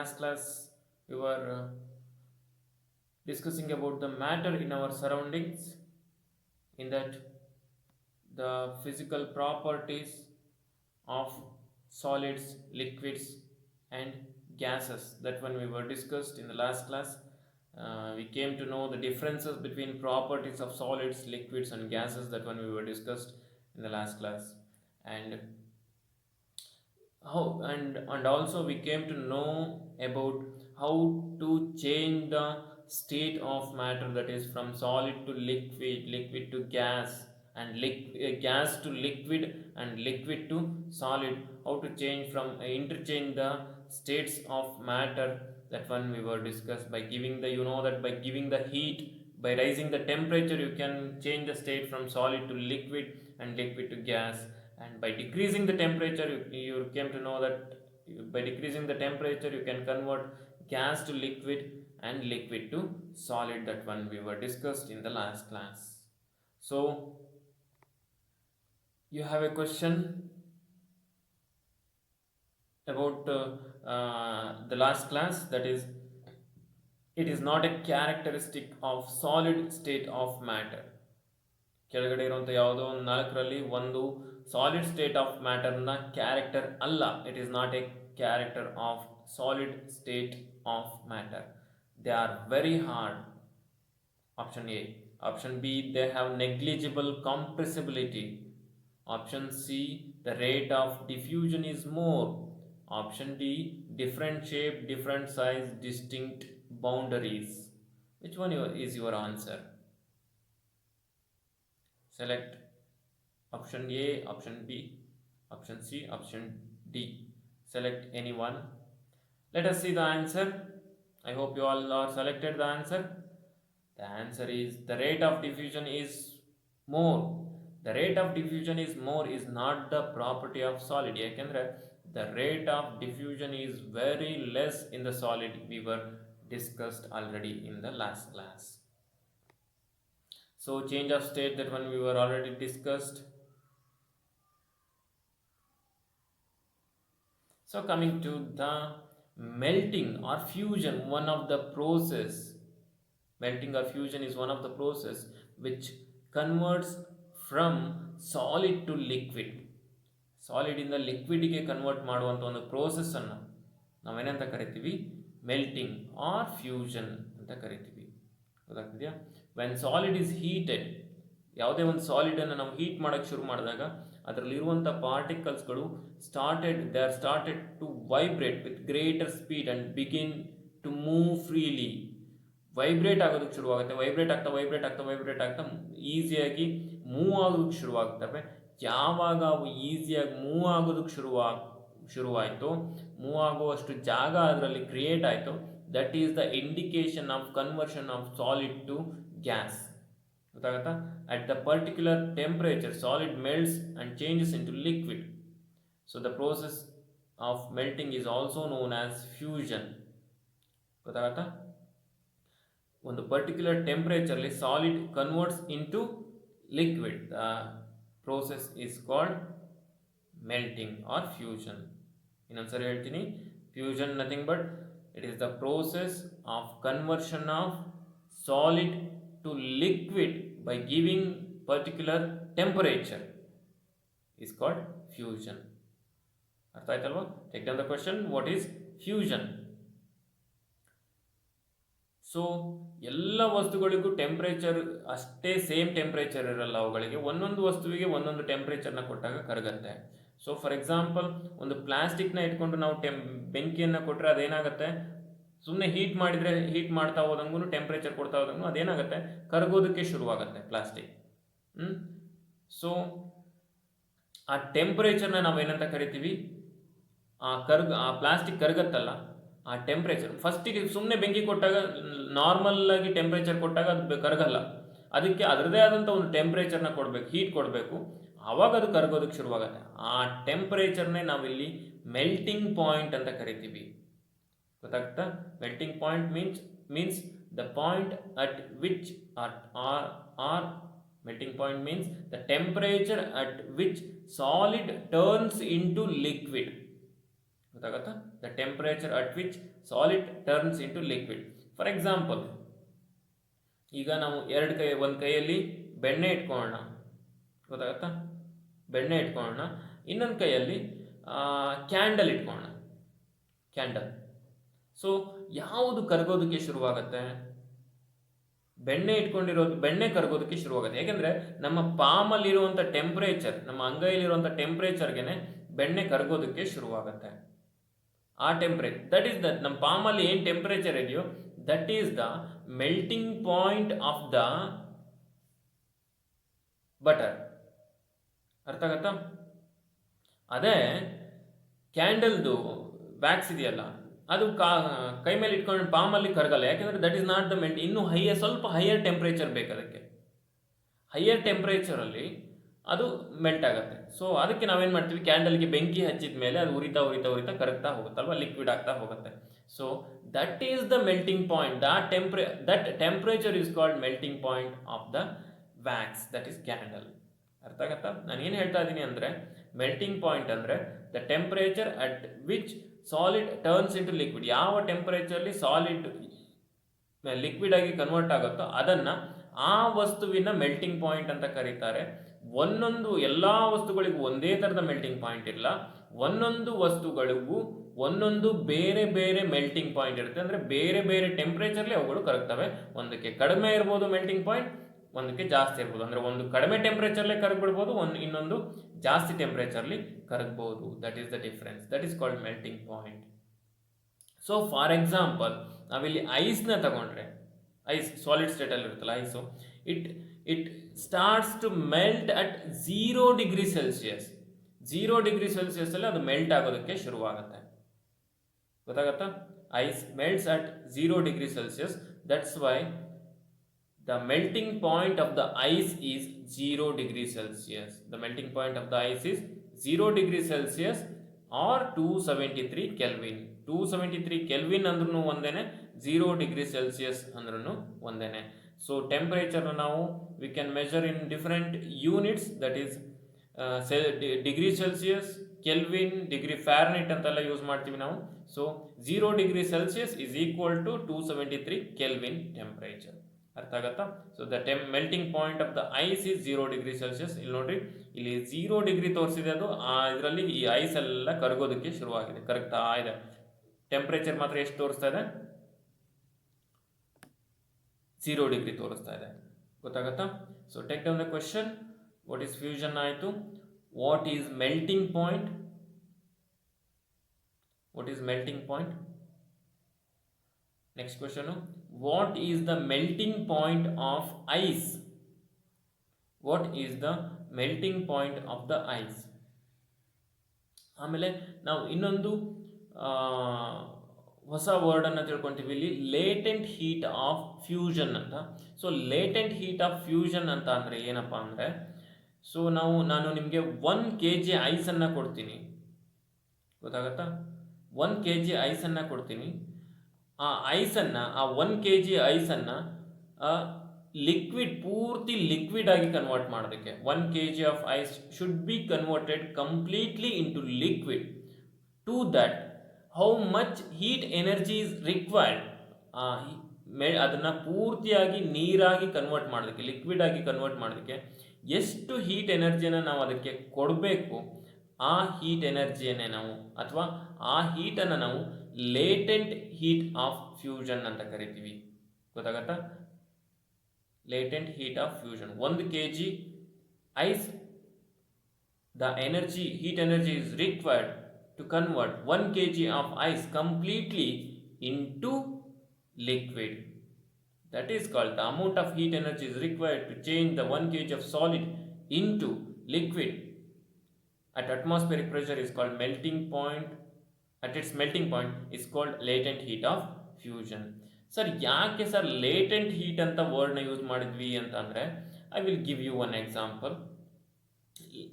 last class, we were discussing about the matter in our surroundings, in that the physical properties of solids, liquids, and gases. That one we were discussed in the last class. We came to know the differences between properties of solids, liquids, and gases. That one we were discussed in the last class, and and also we came to know about how to change the state of matter, that is from solid to liquid, liquid to gas, and gas to liquid, and liquid to solid. How to change from interchange the states of matter. That one we were discussed by giving the, you know, that by giving the heat, by raising the temperature, you can change the state from solid to liquid and liquid to gas. And by decreasing the temperature, you came to know that by decreasing the temperature you can convert gas to liquid and liquid to solid. That one we were discussed in the last class. So you have a question about the last class, that is, it is not a characteristic of solid state of matter. ಕೆಳಗಡೆ ಇರುವಂಥ ಯಾವುದೋ ಒಂದು ನಾಲ್ಕರಲ್ಲಿ ಒಂದು solid state of ಮ್ಯಾಟರ್ನ character ಅಲ್ಲ. It is not A character of solid state of matter. They are very hard. Option A. Option B, they have negligible compressibility. Option C, the rate of diffusion is more. Option D, different shape, different size, distinct boundaries. Which one is your answer? Select option A, option B, option C, option D. Select any one. Let us see the answer. I hope you all are selected the answer. The answer is the rate of diffusion is more. The rate of diffusion is more is not the property of solid. Yakendre the rate of diffusion is very less in the solid. We were discussed already in the last class. So change of state, that one we were already discussed. So coming to the melting or fusion, one of the process, melting or fusion is one of the process which converts from solid to liquid. Solid ಇಂದ ಲಿಕ್ವಿಡ್ಗೆ convert ಮಾಡುವಂಥ ಒಂದು ಪ್ರೋಸೆಸ್ಸನ್ನು ನಾವೇನಂತ ಕರಿತೀವಿ? Melting R fusion ಅಂತ ಕರಿತೀವಿ. ಗೊತ್ತಾಗ್ತಿದೆಯಾ? When solid is heated, ಯಾವುದೇ ಒಂದು ಸಾಲಿಡನ್ನು ನಾವು ಹೀಟ್ ಮಾಡೋಕ್ಕೆ ಶುರು ಮಾಡಿದಾಗ ಅದರಲ್ಲಿರುವಂಥ ಪಾರ್ಟಿಕಲ್ಸ್ಗಳು they are started to vibrate with greater speed and begin to move freely. Vibrate ಆಗೋದಕ್ಕೆ ಶುರುವಾಗುತ್ತೆ. ವೈಬ್ರೇಟ್ ಆಗ್ತಾ ಈಸಿಯಾಗಿ ಮೂವ್ ಆಗೋದಕ್ಕೆ ಶುರುವಾಗ್ತವೆ. ಯಾವಾಗ ಅವು ಈಸಿಯಾಗಿ ಮೂವ್ ಆಗೋದಕ್ಕೆ ಶುರುವಾಯಿತು, ಮೂವ್ ಆಗುವಷ್ಟು ಜಾಗ ಅದರಲ್ಲಿ ಕ್ರಿಯೇಟ್ ಆಯಿತು, that is the indication of conversion of solid to gas. ಗೊತ್ತಾಗತ್ತಾ? At the particular temperature solid melts and changes in to liquid. So the process of melting is also known as fusion. ಗೊತ್ತಾಗತ್ತಾ? ಒಂದು particular ಟೆಂಪರೇಚರ್ಲಿ solid converts in to liquid. The process is called melting or fusion. ಇನ್ನೊಂದ್ಸರಿ ಹೇಳ್ತೀನಿ, fusion nothing but it is the process of conversion of solid to liquid by giving particular temperature is called fusion. ಅರ್ಥ ಆಯ್ತಲ್ವಾ? Take down the question, what is fusion? So ಎಲ್ಲ ವಸ್ತುಗಳಿಗೂ temperature ಅಷ್ಟೇ same temperature ಇರಲ್ಲ. ಅವುಗಳಿಗೆ ಒಂದೊಂದು ವಸ್ತುವಿಗೆ ಒಂದೊಂದು ಟೆಂಪ್ರೇಚರ್ನ ಕೊಟ್ಟಾಗ ಕರಗುತ್ತೆ. ಸೊ ಫಾರ್ ಎಕ್ಸಾಂಪಲ್, ಒಂದು ಪ್ಲಾಸ್ಟಿಕ್ನ ಇಟ್ಕೊಂಡು ನಾವು ಬೆಂಕಿಯನ್ನು ಕೊಟ್ಟರೆ ಅದೇನಾಗುತ್ತೆ? ಸುಮ್ಮನೆ ಹೀಟ್ ಮಾಡ್ತಾ ಹೋದಂಗೂ ಟೆಂಪ್ರೇಚರ್ ಕೊಡ್ತಾ ಹೋದಂಗೂ ಅದೇನಾಗುತ್ತೆ? ಕರಗೋದಕ್ಕೆ ಶುರುವಾಗುತ್ತೆ ಪ್ಲಾಸ್ಟಿಕ್. ಸೊ ಆ ಟೆಂಪ್ರೇಚರ್ನ ನಾವೇನಂತ ಕರಿತೀವಿ? ಆ ಪ್ಲಾಸ್ಟಿಕ್ ಕರಗತ್ತಲ್ಲ, ಆ ಟೆಂಪ್ರೇಚರ್ ಫಸ್ಟಿಗೆ ಸುಮ್ಮನೆ ಬೆಂಕಿ ಕೊಟ್ಟಾಗ, ನಾರ್ಮಲ್ ಆಗಿ ಟೆಂಪ್ರೇಚರ್ ಕೊಟ್ಟಾಗ ಅದು ಕರಗಲ್ಲ. ಅದಕ್ಕೆ ಅದರದೇ ಆದಂಥ ಒಂದು ಟೆಂಪ್ರೇಚರ್ನ ಕೊಡಬೇಕು, ಹೀಟ್ ಕೊಡಬೇಕು, ಆವಾಗ ಅದು ಕರಗೋದಕ್ಕೆ ಶುರುವಾಗುತ್ತೆ. ಆ ಟೆಂಪ್ರೇಚರ್ನೇ ನಾವಿಲ್ಲಿ ಮೆಲ್ಟಿಂಗ್ ಪಾಯಿಂಟ್ ಅಂತ ಕರಿತೀವಿ. ಗೊತ್ತಾಗ್ತಾ? Melting point means the point at which melting point means the temperature at which solid turns into liquid. ಗೊತ್ತಾಗತ್ತಾ? The temperature at which solid turns into liquid. For example, ಈಗ ನಾವು ಒಂದು ಕೈಯಲ್ಲಿ ಬೆಣ್ಣೆ ಇಟ್ಕೊಳ್ಳೋಣ, ಗೊತ್ತಾಗತ್ತಾ, ಬೆಣ್ಣೆ ಇಟ್ಕೊಳ್ಳೋಣ, ಇನ್ನೊಂದು ಕೈಯಲ್ಲಿ ಕ್ಯಾಂಡಲ್ ಇಟ್ಕೊಳ್ಳೋಣ, ಕ್ಯಾಂಡಲ್. ಸೊ ಯಾವುದು ಕರಗೋದಕ್ಕೆ ಶುರುವಾಗುತ್ತೆ? ಬೆಣ್ಣೆ ಕರಗೋದಕ್ಕೆ ಶುರುವಾಗುತ್ತೆ. ಯಾಕೆಂದರೆ ನಮ್ಮ ಪಾಮಲ್ಲಿರುವಂಥ ಟೆಂಪ್ರೇಚರ್, ನಮ್ಮ ಅಂಗೈಲಿರುವಂಥ ಟೆಂಪ್ರೇಚರ್ಗೆ ಬೆಣ್ಣೆ ಕರಗೋದಕ್ಕೆ ಶುರುವಾಗುತ್ತೆ. ಆ ಟೆಂಪ್ರೇಚರ್, ದಟ್ ಈಸ್ ನಮ್ಮ ಪಾಮಲ್ಲಿ ಏನು ಟೆಂಪ್ರೇಚರ್ ಇದೆಯೋ that is the melting point of the butter. ಅರ್ಥ ಆಗತ್ತಾ? ಅದೇ ಕ್ಯಾಂಡಲ್ದು ವ್ಯಾಕ್ಸ್ ಇದೆಯಲ್ಲ, ಅದು ಕೈ ಮೇಲೆ ಇಟ್ಕೊಂಡು ಪಾಮಲ್ಲಿ ಕರಗಲ್ಲ. ಯಾಕೆಂದರೆ ದಟ್ ಈಸ್ ನಾಟ್ ದ ಇನ್ನೂ ಸ್ವಲ್ಪ ಹೈಯರ್ ಟೆಂಪ್ರೇಚರ್ ಬೇಕು ಅದಕ್ಕೆ. ಹೈಯರ್ ಟೆಂಪ್ರೇಚರಲ್ಲಿ ಅದು ಮೆಲ್ಟ್ ಆಗುತ್ತೆ. ಸೊ ಅದಕ್ಕೆ ನಾವೇನು ಮಾಡ್ತೀವಿ, ಕ್ಯಾಂಡಲ್ಗೆ ಬೆಂಕಿ ಹಚ್ಚಿದ ಮೇಲೆ ಅದು ಉರಿತಾ ಉರಿತಾ ಉರಿತಾ ಕರಗ್ತಾ ಹೋಗುತ್ತಲ್ವ, ಲಿಕ್ವಿಡ್ ಆಗ್ತಾ ಹೋಗುತ್ತೆ. So that is the melting point. That temperature is called melting point of the wax, that is candle. ಅರ್ಥ ಆಗತ್ತಾ? ನಾನು ಏನು ಹೇಳ್ತಾ ಇದ್ದೀನಿ ಅಂದರೆ, ಮೆಲ್ಟಿಂಗ್ ಪಾಯಿಂಟ್ ಅಂದರೆ the temperature at which solid turns into liquid. ಯಾವ ಟೆಂಪರೇಚರ್ಲಿ ಸಾಲಿಡ್ ಲಿಕ್ವಿಡ್ ಆಗಿ ಕನ್ವರ್ಟ್ ಆಗುತ್ತೋ ಅದನ್ನು ಆ ವಸ್ತುವಿನ ಮೆಲ್ಟಿಂಗ್ ಪಾಯಿಂಟ್ ಅಂತ ಕರೀತಾರೆ. ಎಲ್ಲ ವಸ್ತುಗಳಿಗೂ ಒಂದೇ ಥರದ ಮೆಲ್ಟಿಂಗ್ ಪಾಯಿಂಟ್ ಇರಲ್ಲ. ಒಂದೊಂದು ವಸ್ತುಗಳಿಗೂ ಒಂದೊಂದು ಬೇರೆ ಬೇರೆ ಮೆಲ್ಟಿಂಗ್ ಪಾಯಿಂಟ್ ಇರುತ್ತೆ. ಅಂದರೆ ಬೇರೆ ಬೇರೆ ಟೆಂಪ್ರೇಚರ್ಲಿ ಅವುಗಳು ಕರಗ್ತವೆ. ಒಂದಕ್ಕೆ ಕಡಿಮೆ ಇರ್ಬೋದು ಮೆಲ್ಟಿಂಗ್ ಪಾಯಿಂಟ್, ಒಂದಕ್ಕೆ ಜಾಸ್ತಿ ಇರ್ಬೋದು. ಅಂದರೆ ಒಂದು ಕಡಿಮೆ ಟೆಂಪ್ರೇಚರ್ಲಿ ಕರಗ್ಬಿಡ್ಬೋದು, ಇನ್ನೊಂದು ಜಾಸ್ತಿ ಟೆಂಪ್ರೇಚರ್ಲಿ ಕರಗ್ಬೋದು. That is the difference. That is called melting point. So for example, ನಾವಿಲ್ಲಿ ಐಸ್ನ ತಗೊಂಡ್ರೆ, ಐಸ್ ಸಾಲಿಡ್ ಸ್ಟೇಟಲ್ಲಿ ಇರುತ್ತಲ್ಲ ice, it starts to melt at 0 degree Celsius. 0 degree ಸೆಲ್ಸಿಯಸ್ಸಲ್ಲಿ ಅದು ಮೆಲ್ಟ್ ಆಗೋದಕ್ಕೆ ಶುರುವಾಗುತ್ತೆ. ಗೊತ್ತಾಗತ್ತಾ? Ice melts at 0 degree Celsius. That's why the melting point of the ice is 0 degree Celsius. The melting point of the ice is 0 degree Celsius or 273 Kelvin. 273 Kelvin ಅಂದ್ರೂ ಒಂದೇನೆ, 0 degree Celsius ಅಂದ್ರೂ ಒಂದೇನೆ. So temperature ನಾವು we can measure in different units, that is degree Celsius, kelvin, degree Fahrenheit ಅಂತೆಲ್ಲ use ಮಾಡ್ತೀವಿ ನಾವು. So 0 degree Celsius is equal to 273 Kelvin temperature. ಅರ್ಥ ಆಗತ್ತಾ? So the melting point of the ice is 0 degree Celsius. ಇಲ್ಲಿ ನೋಡ್ರಿ, ಇಲ್ಲಿ 0 degree ತೋರಿಸಿದೆ, ಅದು ಇದರಲ್ಲಿ ಈ ಐಸ್ ಎಲ್ಲ ಕರಗೋದಕ್ಕೆ ಶುರುವಾಗಿದೆ, ಕರಗ್ತಾ ಇದೆ. ಟೆಂಪ್ರೇಚರ್ ಮಾತ್ರ ಎಷ್ಟು ತೋರಿಸ್ತಾ ಇದೆ? 0 ಡಿಗ್ರಿ ತೋರಿಸ್ತಾ ಇದೆ. ಗೊತ್ತಾಗತ್ತಾ? So take down the question. What is fusion ಆಯಿತು. What is melting point? What is melting point? Next question, what is the melting point of ice? What is the melting point of the ice? ಆಮೇಲೆ ನಾವು ಇನ್ನೊಂದು ಹೊಸ ವರ್ಡನ್ನು ತಿಳ್ಕೊತೀವಿ ಇಲ್ಲಿ, latent heat of fusion ಅಂತ. So latent heat of fusion ಅಂತ ಅಂದರೆ ಏನಪ್ಪ ಅಂದರೆ, ಸೊ ನಾನು ನಿಮಗೆ 1 kg ಐಸನ್ನು ಕೊಡ್ತೀನಿ, ಗೊತ್ತಾಗತ್ತಾ? 1 kg ಐಸನ್ನು ಕೊಡ್ತೀನಿ. ಆ 1 kg ಐಸನ್ನು ಲಿಕ್ವಿಡ್, ಪೂರ್ತಿ ಲಿಕ್ವಿಡ್ ಆಗಿ ಕನ್ವರ್ಟ್ ಮಾಡೋದಕ್ಕೆ 1 kg of ice should be converted completely into liquid. To that how much heat energy is required? ಅದನ್ನು ಪೂರ್ತಿಯಾಗಿ ನೀರಾಗಿ ಕನ್ವರ್ಟ್ ಮಾಡೋದಕ್ಕೆ, ಲಿಕ್ವಿಡ್ ಆಗಿ ಕನ್ವರ್ಟ್ ಮಾಡೋದಕ್ಕೆ ಎಷ್ಟು ಹೀಟ್ ಎನರ್ಜಿಯನ್ನು ನಾವು ಅದಕ್ಕೆ ಕೊಡಬೇಕು, ಆ ಹೀಟ್ ಎನರ್ಜಿಯನ್ನೇ ನಾವು, ಅಥವಾ ಆ ಹೀಟನ್ನು ನಾವು ಲೇಟೆಂಟ್ ಹೀಟ್ ಆಫ್ ಫ್ಯೂಷನ್ ಅಂತ ಕರಿತೀವಿ. ಗೊತ್ತಾಗತ್ತಾ? Latent heat of fusion. 1 kg ice, the heat energy is required to convert 1 kg of ice completely into liquid. That is called, the amount of heat energy is required to change the 1 kg of solid into liquid at atmospheric pressure is called melting point. At its melting point is called latent heat of fusion. Sir, ಯಾಕೆ sir latent heat ಅಂತ ವರ್ಡ್ನ use ಮಾಡಿದ್ವಿ ಅಂತ ಅಂದರೆ, I will give you one example.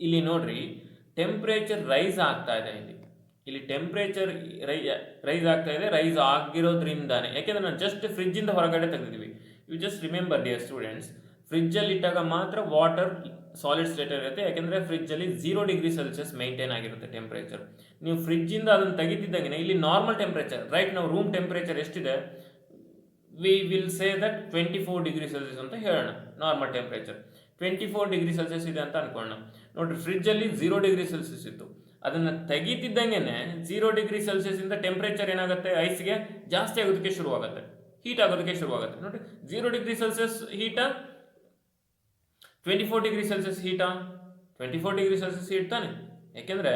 ಇಲ್ಲಿ ನೋಡ್ರಿ, temperature rice ಆಗ್ತಾ ಇದೆ. ಇಲ್ಲಿ ಟೆಂಪ್ರೇಚರ್ ರೈಸ್ ಆಗ್ತಾ ಇದೆ. ರೈಸ್ ಆಗಿರೋದ್ರಿಂದಾನೆ, ಯಾಕೆಂದರೆ ನಾವು ಜಸ್ಟ್ ಫ್ರಿಜ್ಜಿಂದ ಹೊರಗಡೆ ತೆಗೆದಿದ್ವಿ. You just remember dear students, ಫ್ರಿಜ್ಜಲ್ಲಿ ಇಟ್ಟಾಗ ಮಾತ್ರ ವಾಟರ್ ಸಾಲಿಡ್ ಸ್ಟೇಟ್ ಇರುತ್ತೆ. ಯಾಕೆಂದರೆ ಫ್ರಿಜ್ಜಲ್ಲಿ 0 ಡಿಗ್ರಿ ಸೆಲ್ಸಿಯಸ್ ಮೇಂಟೈನ್ ಆಗಿರುತ್ತೆ ಟೆಂಪ್ರೇಚರ್. ನೀವು ಫ್ರಿಜ್ಜಿಂದ ಅದನ್ನು ತೆಗಿತಿದ್ದಂಗೆ ಇಲ್ಲಿ ನಾರ್ಮಲ್ ಟೆಂಪ್ರೇಚರ್, ರೈಟ್ ನಾವು ರೂಮ್ ಟೆಂಪ್ರೇಚರ್ ಎಷ್ಟಿದೆ, we will say that 24 degree Celsius ಅಂತ ಹೇಳೋಣ. ನಾರ್ಮಲ್ ಟೆಂಪ್ರೇಚರ್ 24 ಡಿಗ್ರಿ ಸೆಲ್ಸಿಯಸ್ ಇದೆ ಅಂತ ಅನ್ಕೊಳ್ಳೋಣ. ನೋಡಿರಿ, ಫ್ರಿಜ್ಜಲ್ಲಿ 0 ಡಿಗ್ರಿ ಸೆಲ್ಸಿಯಸ್ ಇತ್ತು, ಅದನ್ನು ತೆಗಿತಿದ್ದಂಗೆ 0 ಡಿಗ್ರಿ ಸೆಲ್ಸಿಯಸ್ ಇಂದ ಟೆಂಪ್ರೇಚರ್ ಏನಾಗುತ್ತೆ, ಐಸ್ಗೆ ಜಾಸ್ತಿ ಆಗೋದಕ್ಕೆ ಶುರುವಾಗುತ್ತೆ, ಹೀಟ್ ಆಗೋದಕ್ಕೆ ಶುರುವಾಗುತ್ತೆ. ನೋಡಿ, 0 degree Celsius ಹೀಟ, 24 degree Celsius ಹೀಟ, 24 degree Celsius heat ತಾನೆ. ಯಾಕೆಂದರೆ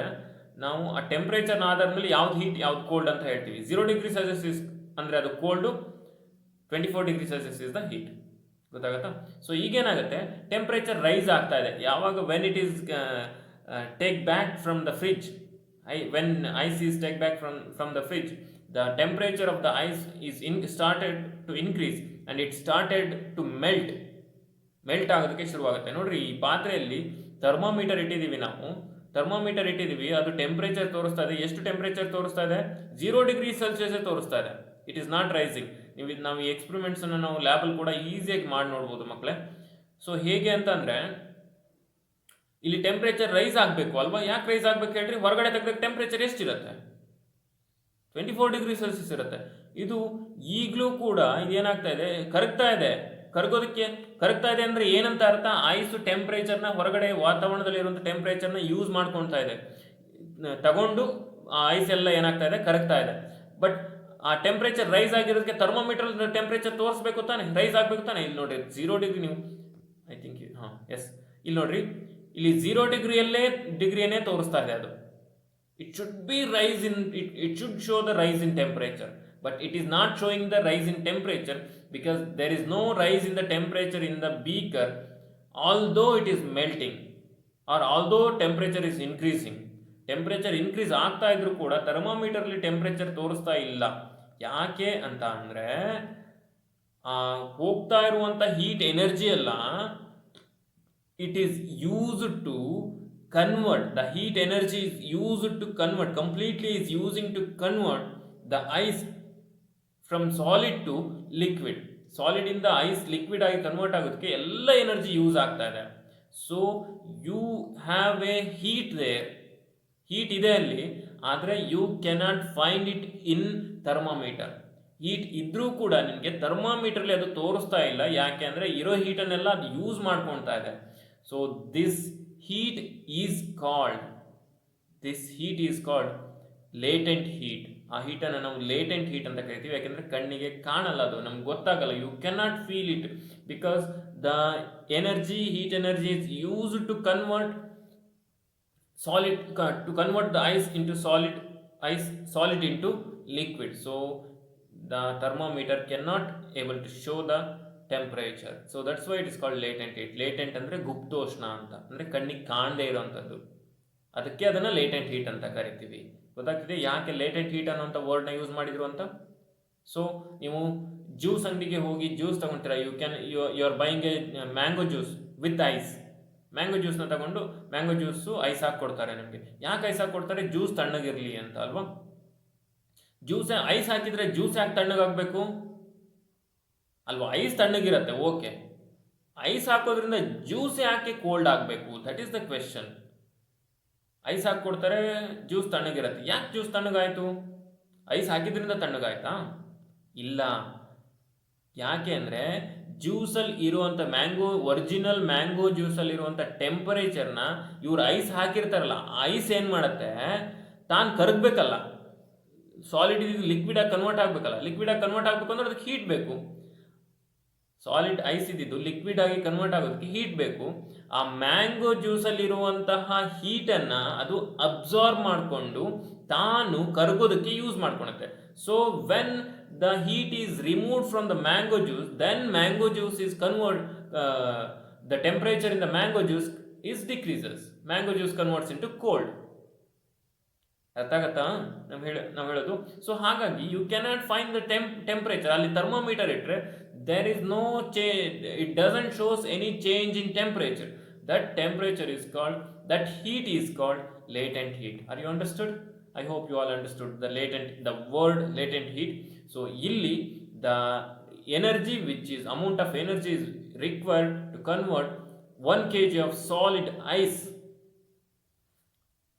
ನಾವು ಆ ಟೆಂಪ್ರೇಚರ್ನ ಆಧಾರದ ಮೇಲೆ ಯಾವ್ದು ಹೀಟ್ ಯಾವ್ದು ಕೋಲ್ಡ್ ಅಂತ ಹೇಳ್ತೀವಿ. 0 ಡಿಗ್ರಿ ಸೆಲ್ಸಿಯಸ್ ಅಂದರೆ ಅದು cold, 24 degree Celsius is the heat. ಗೊತ್ತಾಗುತ್ತಾ? ಸೊ ಈಗೇನಾಗುತ್ತೆ, ಟೆಂಪ್ರೇಚರ್ ರೈಸ್ ಆಗ್ತಾ ಇದೆ ಯಾವಾಗ when it is take back from the fridge. When ice is take back from the fridge, the temperature of the ice is started to increase and it started to melt ಆಗೋದಕ್ಕೆ ಶುರುವಾಗುತ್ತೆ. ನೋಡ್ರಿ, ಈ ಪಾತ್ರೆಯಲ್ಲಿ thermometer ಇಟ್ಟಿದ್ದೀವಿ, ನಾವು thermometer ಇಟ್ಟಿದ್ದೀವಿ, ಅದು temperature ತೋರಿಸ್ತಾ ಇದೆ. ಎಷ್ಟು ಟೆಂಪ್ರೇಚರ್ ತೋರಿಸ್ತಾ ಇದೆ? 0 ಡಿಗ್ರಿ ಸೆಲ್ಸಿಯಸ್ ತೋರಿಸ್ತಾ ಇದೆ. It is not rising. ನಾವು ಈ ಎಕ್ಸ್ಪೆರಿಮೆಂಟ್ಸನ್ನು ನಾವು ಲ್ಯಾಬಲ್ಲಿ ಕೂಡ ಈಸಿಯಾಗಿ ಮಾಡಿ ನೋಡ್ಬೋದು ಮಕ್ಕಳೇ. ಸೊ ಹೇಗೆ ಅಂತ ಅಂದರೆ, ಇಲ್ಲಿ ಟೆಂಪ್ರೇಚರ್ ರೈಸ್ ಆಗಬೇಕು ಅಲ್ವಾ? ಯಾಕೆ ರೈಸ್ ಆಗಬೇಕು ಹೇಳ್ರಿ? ಹೊರಗಡೆ ತೆಗೆದಾಗ ಟೆಂಪ್ರೇಚರ್ ಎಷ್ಟಿರುತ್ತೆ? 24 ಡಿಗ್ರಿ ಸೆಲ್ಸಿಯಸ್ ಇರುತ್ತೆ. ಇದು ಈಗಲೂ ಕೂಡ ಇದೇನಾಗ್ತಾ ಇದೆ, ಕರಗ್ತಾ ಇದೆ. ಕರಗ್ತಾ ಇದೆ ಅಂದರೆ ಏನಂತ ಅರ್ಥ? ಐಸು ಟೆಂಪ್ರೇಚರ್ನ ಹೊರಗಡೆ ವಾತಾವರಣದಲ್ಲಿರುವಂಥ ಟೆಂಪ್ರೇಚರ್ನ ಯೂಸ್ ಮಾಡ್ಕೊಳ್ತಾ ಇದೆ, ತಗೊಂಡು ಆ ಐಸ್ ಎಲ್ಲ ಏನಾಗ್ತಾ ಇದೆ, ಕರಗ್ತಾ ಇದೆ. ಬಟ್ ಆ ಟೆಂಪ್ರೇಚರ್ ರೈಸ್ ಆಗಿರೋದಕ್ಕೆ ಥರ್ಮೋಮೀಟರ್ ಟೆಂಪ್ರೇಚರ್ ತೋರಿಸ್ಬೇಕು ತಾನೆ, ರೈಸ್ ಆಗಬೇಕು ತಾನೆ. ಇಲ್ಲಿ ನೋಡ್ರಿ 0 ಡಿಗ್ರಿ, ನೀವು ಐ ಥಿಂಕ್ ಎಸ್, ಇಲ್ಲಿ ನೋಡ್ರಿ, ಇಲ್ಲಿ 0 ಡಿಗ್ರಿಯನ್ನೇ ತೋರಿಸ್ತಾ ಇದೆ ಅದು. It should be rise in it should show the rise in temperature, but it is not showing the rise in temperature because there is no rise in the temperature in the beaker, although it is melting or although temperature is increasing. Temperature increase ಆಗ್ತಾ ಇದ್ರೂ ಕೂಡ ಥರ್ಮೋಮೀಟರ್ಲಿ temperature ತೋರಿಸ್ತಾ ಇಲ್ಲ. ಯಾಕೆ ಅಂತ ಅಂದರೆ, ಹೋಗ್ತಾ ಇರುವಂಥ ಹೀಟ್ ಎನರ್ಜಿ ಎಲ್ಲ it is used to convert, the heat energy is used to convert, completely is using to convert the ice from solid to liquid. Solid ಇಂದ ಐಸ್ ಲಿಕ್ವಿಡ್ ಆಗಿ ಕನ್ವರ್ಟ್ ಆಗೋದಕ್ಕೆ ಎಲ್ಲ ಎನರ್ಜಿ ಯೂಸ್ ಆಗ್ತಾ ಇದೆ. So you have a heat there, heat ಇದೆ ಅಲ್ಲಿ, ಆದರೆ you cannot find it in thermometer. Heat ಇದ್ರೂ ಕೂಡ ನಿಮಗೆ ಥರ್ಮಾಮೀಟರ್ಲಿ ಅದು ತೋರಿಸ್ತಾ ಇಲ್ಲ. ಯಾಕೆ ಅಂದರೆ ಇರೋ ಹೀಟನ್ನೆಲ್ಲ ಅದು ಯೂಸ್ ಮಾಡ್ಕೊಳ್ತಾ ಇದೆ. So this heat is called latent heat. ಆ ಹೀಟನ್ನು ನಾವು ಲೇಟೆಂಟ್ ಹೀಟ್ ಅಂತ ಕರಿತೀವಿ. ಯಾಕೆಂದರೆ ಕಣ್ಣಿಗೆ ಕಾಣಲ್ಲ, ಅದು ನಮ್ಗೆ ಗೊತ್ತಾಗಲ್ಲ. You cannot feel it because the heat energy is used to convert the ice into solid into liquid. So the thermometer cannot able to show the temperature. So that's why it is called latent heat. Latent ಅಂದರೆ ಗುಪ್ತೋಷ್ಣ ಅಂತ, ಅಂದರೆ ಕಣ್ಣಿಗೆ ಕಾಣದೇ ಇರೋವಂಥದ್ದು, ಅದಕ್ಕೆ ಅದನ್ನು latent heat ಅಂತ ಕರಿತೀವಿ. ಗೊತ್ತಾಗ್ತಿದೆ ಯಾಕೆ ಲೇಟೆಂಟ್ ಹೀಟ್ ಅನ್ನೋಂಥ ವರ್ಡ್ನ ಯೂಸ್ ಮಾಡಿದ್ರು ಅಂತ? ಸೊ ನೀವು ಜ್ಯೂಸ್ ಅಂಗಡಿಗೆ ಹೋಗಿ ಜ್ಯೂಸ್ ತಗೊಳ್ತೀರಾ, you are buying a mango juice with ice. Mango ಜ್ಯೂಸ್ನ ತಗೊಂಡು ಮ್ಯಾಂಗೋ ಜ್ಯೂಸು ಐಸ್ ಹಾಕಿ ಕೊಡ್ತಾರೆ ನಿಮಗೆ. ಯಾಕೆ ಐಸ್ ಹಾಕಿ ಕೊಡ್ತಾರೆ? ಜ್ಯೂಸ್ ತಣ್ಣಗಿರಲಿ ಅಂತ ಅಲ್ವಾ? ಐಸ್ ಹಾಕಿದರೆ ಜ್ಯೂಸ್ ಯಾಕೆ ತಣ್ಣಗಾಗಬೇಕು ಅಲ್ವಾ? ಐಸ್ ತಣ್ಣಗಿರುತ್ತೆ, ಓಕೆ. ಐಸ್ ಹಾಕೋದ್ರಿಂದ ಜ್ಯೂಸ್ ಯಾಕೆ ಕೋಲ್ಡ್ ಆಗಬೇಕು? That is the question. Ice ಹಾಕ್ಕೊಡ್ತಾರೆ, ಜ್ಯೂಸ್ ತಣ್ಣಗಿರುತ್ತೆ. ಯಾಕೆ ಜ್ಯೂಸ್ ತಣ್ಣಗಾಯಿತು? ಐಸ್ ಹಾಕಿದ್ರಿಂದ ತಣ್ಣಗಾಯ್ತಾ? ಇಲ್ಲ. ಯಾಕೆ ಅಂದರೆ ಜ್ಯೂಸಲ್ಲಿ ಇರುವಂಥ ಒರಿಜಿನಲ್ ಮ್ಯಾಂಗೋ ಜ್ಯೂಸಲ್ಲಿ ಇರುವಂಥ ಟೆಂಪರೇಚರ್ನ ಇವ್ರು ಐಸ್ ಹಾಕಿರ್ತಾರಲ್ಲ, ಐಸ್ ಏನು ಮಾಡುತ್ತೆ, ತಾನು ಕರಗಬೇಕಲ್ಲ, ಸಾಲಿಡ್ ಇದು ಲಿಕ್ವಿಡ್ ಆಗಿ ಕನ್ವರ್ಟ್ ಆಗಬೇಕಲ್ಲ. ಲಿಕ್ವಿಡ್ ಆಗಿ ಕನ್ವರ್ಟ್ ಆಗಬೇಕು ಅಂದ್ರೆ ಅದಕ್ಕೆ ಹೀಟ್ ಬೇಕು. ಸಾಲಿಡ್ ಐಸ್ ಇದ್ದಿದ್ದು ಲಿಕ್ವಿಡ್ ಆಗಿ ಕನ್ವರ್ಟ್ ಆಗೋದಕ್ಕೆ ಹೀಟ್ ಬೇಕು. ಆ ಮ್ಯಾಂಗೋ ಜ್ಯೂಸಲ್ಲಿರುವಂತಹ ಹೀಟನ್ನು ಅದು ಅಬ್ಸಾರ್ಬ್ ಮಾಡಿಕೊಂಡು ತಾನು ಕರಗೋದಕ್ಕೆ ಯೂಸ್ ಮಾಡ್ಕೊಳುತ್ತೆ. So when the heat is removed from the mango juice, then mango juice is convert, the temperature in the mango juice is decreases. Mango juice converts into cold. ಅರ್ಥ ಆಗತ್ತಾ ನಾವು ಹೇಳೋದು? ಸೊ ಹಾಗಾಗಿ you cannot find the temperature. ಅಲ್ಲಿ thermometer ಇಟ್ಟರೆ there is no change, it doesn't shows any change in temperature. That temperature is called, that heat is called latent heat. Are you understood? I hope you all understood the word latent heat. So illi the energy, which is amount of energy is required to convert 1 kg of solid ice,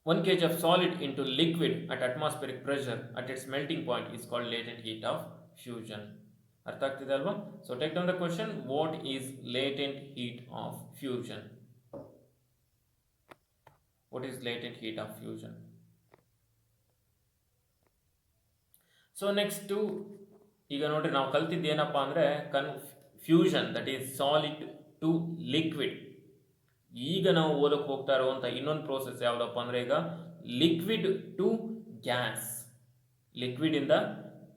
1 kg of solid into liquid at atmospheric pressure at its melting point is called latent heat of fusion. ಅರ್ಥ ಆಗ್ತಿದೆ ಅಲ್ವಾ? So take down the question, what is latent heat of fusion? What is latent heat of fusion? So next ಈಗ ನೋಡ್ರಿ, ನಾವು ಕಲ್ತಿದ್ದು ಏನಪ್ಪ ಅಂದರೆ fusion, that is solid to liquid. ಈಗ ನಾವು ಓದಕ್ಕೆ ಹೋಗ್ತಾ ಇರುವಂಥ ಇನ್ನೊಂದು ಪ್ರೋಸೆಸ್ ಯಾವುದಪ್ಪ ಅಂದರೆ ಈಗ ಲಿಕ್ವಿಡ್ ಟು ಗ್ಯಾಸ್, ಲಿಕ್ವಿಡಿಂದ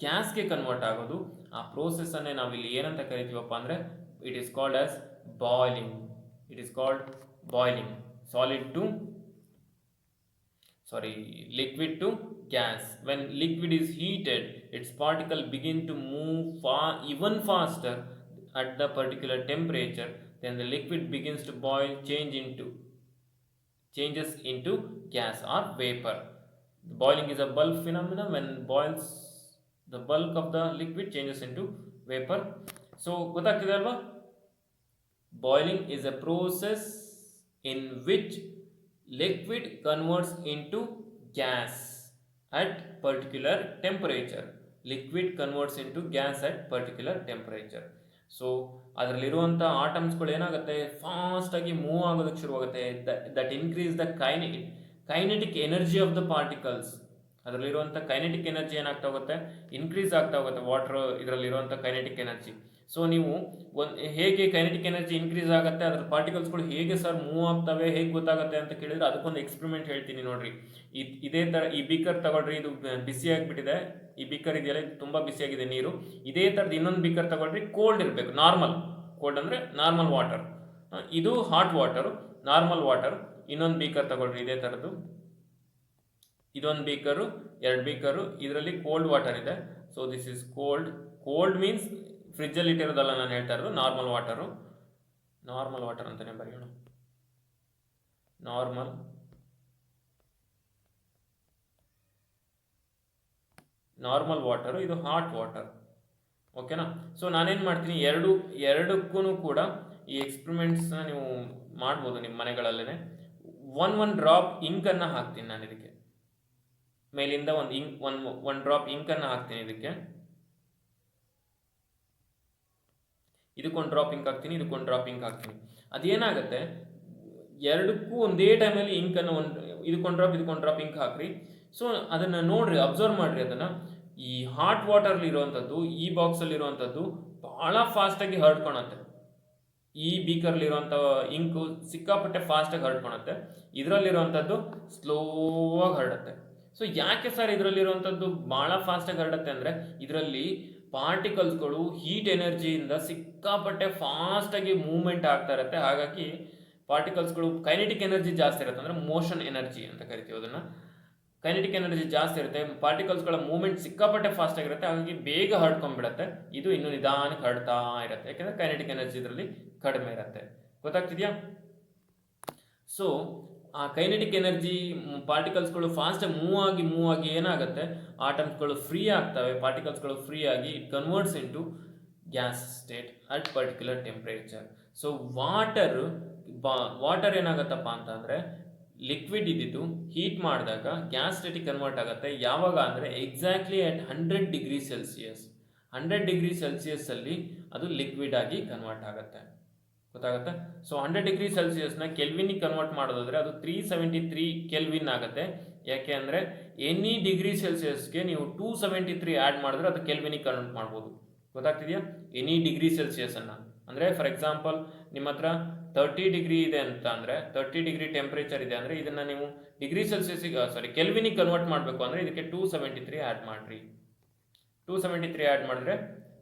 ಗ್ಯಾಸ್ಗೆ ಕನ್ವರ್ಟ್ ಆಗೋದು. ಆ ಪ್ರೋಸೆಸ್ಸನ್ನೇ ನಾವಿಲ್ಲಿ ಏನಂತ ಕರಿತೀವಪ್ಪ ಅಂದರೆ it is called as boiling. It is called boiling. Solid to liquid to gas. When liquid is heated, its particle begin to move even faster at the particular temperature. Then the liquid begins to boil, changes into gas or vapor. Boiling is a bulk phenomenon. When boils, the bulk of the liquid changes into vapor. So ಗೊತ್ತಾಗ್ತಿದೆ ಅಲ್ವಾ? Boiling is a process in which liquid converts into gas at particular temperature. Liquid converts into gas at particular temperature. So ಅದರಲ್ಲಿರುವಂಥ ಆಟಮ್ಸ್ಗಳು ಏನಾಗುತ್ತೆ, ಫಾಸ್ಟಾಗಿ move ಆಗೋದಕ್ಕೆ ಶುರುವಾಗುತ್ತೆ. That increase the kinetic energy of the particles. ಅದರಲ್ಲಿರುವಂಥ kinetic energy ಏನಾಗ್ತಾ ಹೋಗುತ್ತೆ, increase ಆಗ್ತಾ ಹೋಗುತ್ತೆ. ವಾಟರ್ ಇದರಲ್ಲಿರುವಂಥ ಕೈನೆಟಿಕ್ ಎನರ್ಜಿ. ಸೊ ನೀವು ಹೇಗೆ ಕೈನೆಟಿಕ್ ಎನರ್ಜಿ ಇನ್ಕ್ರೀಸ್ ಆಗುತ್ತೆ, ಅದರ ಪಾರ್ಟಿಕಲ್ಸ್ಗಳು ಹೇಗೆ ಸರ್ ಮೂವ್ ಆಗ್ತವೆ, ಹೇಗೆ ಗೊತ್ತಾಗುತ್ತೆ ಅಂತ ಕೇಳಿದ್ರೆ ಅದಕ್ಕೊಂದು ಎಕ್ಸ್ಪೆರಿಮೆಂಟ್ ಹೇಳ್ತೀನಿ ನೋಡ್ರಿ. ಇದೇ ಥರ ಈ ಬೀಕರ್ ತಗೊಳ್ರಿ, ಇದು ಬಿಸಿ ಆಗಿಬಿಟ್ಟಿದೆ. ಈ ಬೀಕರ್ ಇದೆಯಲ್ಲ, ಇದು ತುಂಬ ಬಿಸಿಯಾಗಿದೆ ನೀರು. ಇದೇ ಥರದ್ದು ಇನ್ನೊಂದು ಬೀಕರ್ ತಗೊಳ್ರಿ, ಕೋಲ್ಡ್ ಇರಬೇಕು, ನಾರ್ಮಲ್. ಕೋಲ್ಡ್ ಅಂದರೆ ನಾರ್ಮಲ್ ವಾಟರ್. ಇದು ಹಾಟ್ ವಾಟರು, ನಾರ್ಮಲ್ ವಾಟರ್. ಇನ್ನೊಂದು ಬೀಕರ್ ತಗೊಳ್ರಿ ಇದೇ ಥರದ್ದು, ಇದೊಂದು ಬೀಕರು, 2 ಬೀಕರು. ಇದರಲ್ಲಿ ಕೋಲ್ಡ್ ವಾಟರ್ ಇದೆ. So this is cold. Cold means ಫ್ರಿಜ್ಜಲ್ಲಿ ಇಟ್ಟಿರೋದಲ್ಲ ನಾನು ಹೇಳ್ತಾ ಇರೋದು, ನಾರ್ಮಲ್ ವಾಟರು. ನಾರ್ಮಲ್ ವಾಟರ್ ಅಂತಲೇ ಬರೆಯೋಣ, ನಾರ್ಮಲ್ ವಾಟರು. ಇದು ಹಾಟ್ ವಾಟರ್. ಓಕೆನಾ? ಸೊ ನಾನೇನು ಮಾಡ್ತೀನಿ, ಎರಡಕ್ಕೂ ಕೂಡ ಈ ಎಕ್ಸ್ಪೆರಿಮೆಂಟ್ಸ್ನ ನೀವು ಮಾಡ್ಬೋದು ನಿಮ್ಮ ಮನೆಗಳಲ್ಲೇ. ಒನ್ ಡ್ರಾಪ್ ಇಂಕನ್ನು ಹಾಕ್ತೀನಿ ನಾನು ಇದಕ್ಕೆ, ಮೇಲಿಂದ ಒಂದು ಡ್ರಾಪ್ ಇಂಕನ್ನು ಹಾಕ್ತೀನಿ ಇದಕ್ಕೆ. ಇದಕ್ಕೊಂದು ಡ್ರಾಪ್ ಇಂಕ್ ಹಾಕ್ತೀನಿ, ಇದಕ್ಕೊಂದು ಡ್ರಾಪ್ ಇಂಕ್ ಹಾಕ್ತೀನಿ. ಅದೇನಾಗುತ್ತೆ, ಎರಡಕ್ಕೂ ಒಂದೇ ಟೈಮಲ್ಲಿ ಇಂಕನ್ನು ಇದಕ್ಕೊಂದು ಡ್ರಾಪ್ ಇಂಕ್ ಹಾಕ್ರಿ. ಸೊ ಅದನ್ನು ನೋಡ್ರಿ, ಅಬ್ಸರ್ವ್ ಮಾಡಿರಿ ಅದನ್ನು. ಈ ಹಾಟ್ ವಾಟರ್ಲಿ ಇರುವಂಥದ್ದು, ಈ ಬಾಕ್ಸಲ್ಲಿರುವಂಥದ್ದು ಭಾಳ ಫಾಸ್ಟಾಗಿ ಹರಡ್ಕೊಳತ್ತೆ. ಈ ಬೀಕರ್ಲಿರುವಂಥ ಇಂಕು ಸಿಕ್ಕಾಪಟ್ಟೆ ಫಾಸ್ಟಾಗಿ ಹರಡ್ಕೊಳತ್ತೆ. ಇದರಲ್ಲಿರುವಂಥದ್ದು ಸ್ಲೋವಾಗಿ ಹರಡುತ್ತೆ. ಸೊ ಯಾಕೆ ಸರ್ ಇದರಲ್ಲಿರುವಂಥದ್ದು ಭಾಳ ಫಾಸ್ಟಾಗಿ ಹರಡುತ್ತೆ ಅಂದರೆ, ಇದರಲ್ಲಿ ಪಾರ್ಟಿಕಲ್ಸ್ಗಳು ಹೀಟ್ ಎನರ್ಜಿಯಿಂದ ಸಿಕ್ಕಾಪಟ್ಟೆ ಫಾಸ್ಟಾಗಿ ಮೂವ್ಮೆಂಟ್ ಆಗ್ತಾ ಇರುತ್ತೆ. ಹಾಗಾಗಿ ಪಾರ್ಟಿಕಲ್ಸ್ಗಳು ಕೈನೆಟಿಕ್ ಎನರ್ಜಿ ಜಾಸ್ತಿ ಇರುತ್ತೆ, ಅಂದರೆ ಮೋಷನ್ ಎನರ್ಜಿ ಅಂತ ಕರಿತೀವಿ ಅದನ್ನು. ಕೈನೆಟಿಕ್ ಎನರ್ಜಿ ಜಾಸ್ತಿ ಇರುತ್ತೆ, ಪಾರ್ಟಿಕಲ್ಸ್ಗಳ ಮೂವ್ಮೆಂಟ್ ಸಿಕ್ಕಾಪಟ್ಟೆ ಫಾಸ್ಟ್ ಆಗಿರುತ್ತೆ. ಹಾಗಾಗಿ ಬೇಗ ಹರಡ್ಕೊಂಡ್ಬಿಡುತ್ತೆ. ಇದು ಇನ್ನೂ ನಿಧಾನಕ್ಕೆ ಹರಡ್ತಾ ಇರುತ್ತೆ, ಯಾಕೆಂದರೆ ಕೈನೆಟಿಕ್ ಎನರ್ಜಿ ಇದರಲ್ಲಿ ಕಡಿಮೆ ಇರುತ್ತೆ. ಗೊತ್ತಾಗ್ತಿದೆಯಾ? ಸೊ ಆ ಕೈನೆಟಿಕ್ ಎನರ್ಜಿ ಪಾರ್ಟಿಕಲ್ಸ್ಗಳು ಫಾಸ್ಟಾಗಿ ಮೂವ್ ಆಗಿ ಏನಾಗುತ್ತೆ, ಆಟಮ್ಸ್ಗಳು ಫ್ರೀ ಆಗ್ತವೆ. ಪಾರ್ಟಿಕಲ್ಸ್ಗಳು ಫ್ರೀ ಆಗಿ it converts into gas state at particular temperature. So water ಏನಾಗುತ್ತಪ್ಪ ಅಂತಂದರೆ, ಲಿಕ್ವಿಡ್ ಇದ್ದಿದ್ದು ಹೀಟ್ ಮಾಡಿದಾಗ ಗ್ಯಾಸ್ ಸ್ಟೇಟಿಗೆ ಕನ್ವರ್ಟ್ ಆಗುತ್ತೆ. ಯಾವಾಗ ಅಂದರೆ exactly at 100 degree Celsius. 100 degree ಸೆಲ್ಸಿಯಸ್ಸಲ್ಲಿ ಅದು ಲಿಕ್ವಿಡ್ ಆಗಿ ಕನ್ವರ್ಟ್ ಆಗುತ್ತೆ. ಗೊತ್ತಾಗುತ್ತೆ? ಸೊ 100 ಡಿಗ್ರಿ ಸೆಲ್ಸಿಯಸ್ನ ಕೆಲ್ವಿನಿಗೆ ಕನ್ವರ್ಟ್ ಮಾಡೋದಾದರೆ ಅದು 373 ಕೆಲ್ವಿನ್ ಆಗುತ್ತೆ. ಯಾಕೆ ಅಂದರೆ ಎನಿ ಡಿಗ್ರಿ ಸೆಲ್ಸಿಯಸ್ಗೆ ನೀವು 273 ಆ್ಯಡ್ ಮಾಡಿದ್ರೆ ಅದು ಕೆಲ್ವಿನಿಗೆ ಕನ್ವರ್ಟ್ ಮಾಡ್ಬೋದು. ಗೊತ್ತಾಗ್ತಿದೆಯಾ? ಎನಿ ಡಿಗ್ರಿ ಸೆಲ್ಸಿಯಸನ್ನು ಅಂದರೆ, ಫಾರ್ ಎಕ್ಸಾಂಪಲ್ ನಿಮ್ಮ ಹತ್ರ 30 ಡಿಗ್ರಿ ಇದೆ ಅಂತ ಅಂದರೆ, 30 ಡಿಗ್ರಿ ಟೆಂಪ್ರೇಚರ್ ಇದೆ ಅಂದರೆ, ಇದನ್ನು ನೀವು ಡಿಗ್ರಿ ಸೆಲ್ಸಿಯಸ್ಗೆ ಕೆಲ್ವಿನಿಗೆ ಕನ್ವರ್ಟ್ ಮಾಡಬೇಕು ಅಂದರೆ ಇದಕ್ಕೆ 273 ಆ್ಯಡ್ ಮಾಡಿರಿ. 273 ಆ್ಯಡ್ ಮಾಡಿದ್ರೆ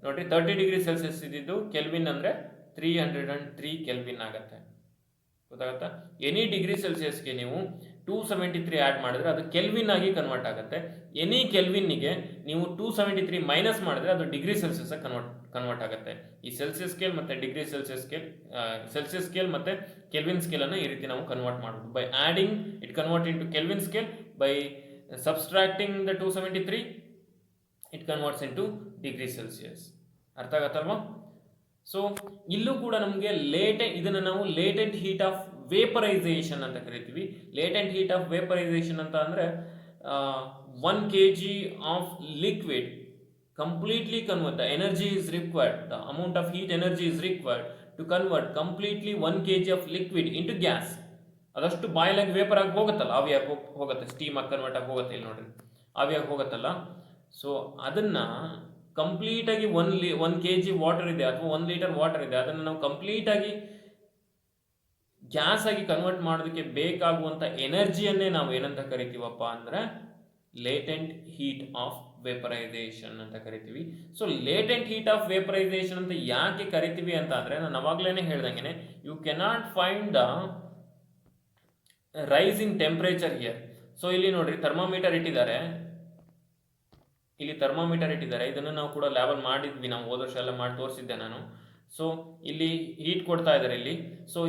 ನೋಡಿರಿ, 30 ಡಿಗ್ರಿ ಸೆಲ್ಸಿಯಸ್ ಇದ್ದಿದ್ದು ಕೆಲ್ವಿನ್ ಅಂದರೆ 303 ಕೆಲ್ವಿನ್ ಆಗುತ್ತೆ. ಗೊತ್ತಾಗುತ್ತಾ? ಎನಿ ಡಿಗ್ರಿ ಸೆಲ್ಸಿಯಸ್ಗೆ ನೀವು 273 ಆ್ಯಡ್ ಮಾಡಿದ್ರೆ ಅದು ಕೆಲ್ವಿನ್ ಆಗಿ ಕನ್ವರ್ಟ್ ಆಗುತ್ತೆ. ಎನಿ ಕೆಲ್ವಿನ್ನಿಗೆ ನೀವು 273 ಮೈನಸ್ ಮಾಡಿದ್ರೆ ಅದು ಡಿಗ್ರಿ ಸೆಲ್ಸಿಯಸ್ ಕನ್ವರ್ಟ್ ಆಗುತ್ತೆ. ಈ ಸೆಲ್ಸಿಯಸ್ ಸ್ಕೇಲ್ ಮತ್ತು ಡಿಗ್ರಿ ಸೆಲ್ಸಿಯಸ್ ಸ್ಕೇಲ್ ಮತ್ತು ಕೆಲ್ವಿನ್ ಸ್ಕೇಲನ್ನು ಈ ರೀತಿ ನಾವು ಕನ್ವರ್ಟ್ ಮಾಡ್ಬೋದು. By adding it convert into kelvin scale, by subtracting the 273 it converts into degree Celsius. ಅರ್ಥ ಆಗತ್ತಲ್ವಾ? ಸೊ ಇಲ್ಲೂ ಕೂಡ ನಮಗೆ ಇದನ್ನು ನಾವು ಲೇಟೆಂಟ್ ಹೀಟ್ ಆಫ್ ವೇಪರೈಸೇಷನ್ ಅಂತ ಕರಿತೀವಿ. ಲೇಟೆಂಟ್ ಹೀಟ್ ಆಫ್ ವೇಪರೈಸೇಷನ್ ಅಂತ ಅಂದರೆ 1 kg of liquid completely convert, the energy is required, the amount of heat energy is required to convert completely 1 kg of liquid into gas. ಅದಷ್ಟು boil ಆಗಿ vapour ಆಗಿ ಹೋಗುತ್ತಲ್ಲ, ಆವಿಯಾಗಿ ಹೋಗುತ್ತೆ, steam ಆಗಿ convert ಆಗಿ ಹೋಗುತ್ತೆ. ಇಲ್ಲಿ ನೋಡ್ರಿ, ಆವಿಯಾಗಿ ಹೋಗುತ್ತಲ್ಲ. ಸೊ ಅದನ್ನ ಕಂಪ್ಲೀಟಾಗಿ 1 kg ವಾಟರ್ ಇದೆ ಅಥವಾ 1 ಲೀಟರ್ ವಾಟರ್ ಇದೆ, ಅದನ್ನು ನಾವು ಕಂಪ್ಲೀಟಾಗಿ ಗ್ಯಾಸ್ ಆಗಿ ಕನ್ವರ್ಟ್ ಮಾಡೋದಕ್ಕೆ ಬೇಕಾಗುವಂಥ ಎನರ್ಜಿಯನ್ನೇ ನಾವು ಏನಂತ ಕರಿತೀವಪ್ಪ ಅಂದರೆ ಲೇಟೆಂಟ್ ಹೀಟ್ ಆಫ್ ವೇಪರೈಸೇಷನ್ ಅಂತ ಕರಿತೀವಿ. So latent heat of vaporisation ಅಂತ ಯಾಕೆ ಕರಿತೀವಿ ಅಂತ ಅಂದರೆ, ನಾನು ಅವಾಗಲೇ ಹೇಳ್ದಂಗೆ, you cannot find the rise in temperature here. So ಇಲ್ಲಿ ನೋಡ್ರಿ, ಥರ್ಮೋಮೀಟರ್ ಇಟ್ಟಿದ್ದಾರೆ, ಇದನ್ನು ನಾವು ಕೂಡ ಲ್ಯಾಬಲ್ ಮಾಡಿದ್ವಿ, ನಾವು ಹೋದ ವರ್ಷ ಎಲ್ಲ ಮಾಡಿ ತೋರಿಸಿದ್ದೆ ನಾನು. ಸೊ ಇಲ್ಲಿ ಹೀಟ್ ಕೊಡ್ತಾ ಇದ್ದಾರೆ ಇಲ್ಲಿ. ಸೊ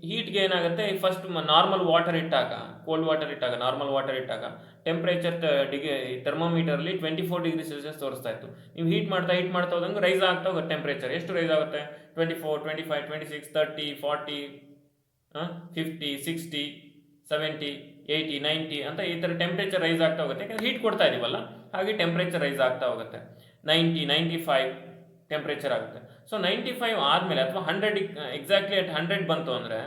ಹೀಟ್ಗೆ ಏನಾಗುತ್ತೆ, ಫಸ್ಟ್ ನಾರ್ಮಲ್ ವಾಟರ್ ಇಟ್ಟಾಗ, ಕೋಲ್ಡ್ ವಾಟರ್ ಇಟ್ಟಾಗ, ನಾರ್ಮಲ್ ವಾಟರ್ ಇಟ್ಟಾಗ ಟೆಂಪ್ರೇಚರ್ ಥರ್ಮೋಮೀಟರ್ಲಿ 24 ಡಿಗ್ರಿ ಸೆಲ್ಸಿಯಸ್ ತೋರಿಸ್ತಾ ಇತ್ತು. ನೀವು ಹೀಟ್ ಮಾಡ್ತಾ ಹೋದಂಗೆ ರೈಸ್ ಆಗ್ತಾ ಹೋಗುತ್ತೆ ಟೆಂಪ್ರೇಚರ್. ಎಷ್ಟು ರೈಸ್ ಆಗುತ್ತೆ? 24, 25, 26, 30, 40, 50, 60, 70, 80, 90 ಅಂತ ಈ ಥರ ಟೆಂಪ್ರೇಚರ್ ರೈಸ್ ಆಗ್ತಾ ಹೋಗುತ್ತೆ. ಯಾಕಂದರೆ ಹೀಟ್ ಕೊಡ್ತಾ ಇದೀವಲ್ಲ, ಹಾಗೆ ಟೆಂಪ್ರೇಚರ್ ರೈಸ್ ಆಗ್ತಾ ಹೋಗುತ್ತೆ. 90, 95 ಟೆಂಪ್ರೇಚರ್ ಆಗುತ್ತೆ. ಸೊ 95 ಆದಮೇಲೆ ಅಥವಾ 100 ಎಕ್ಸಾಕ್ಟ್ಲಿ ಅಟ್ 100 ಬಂತು ಅಂದರೆ,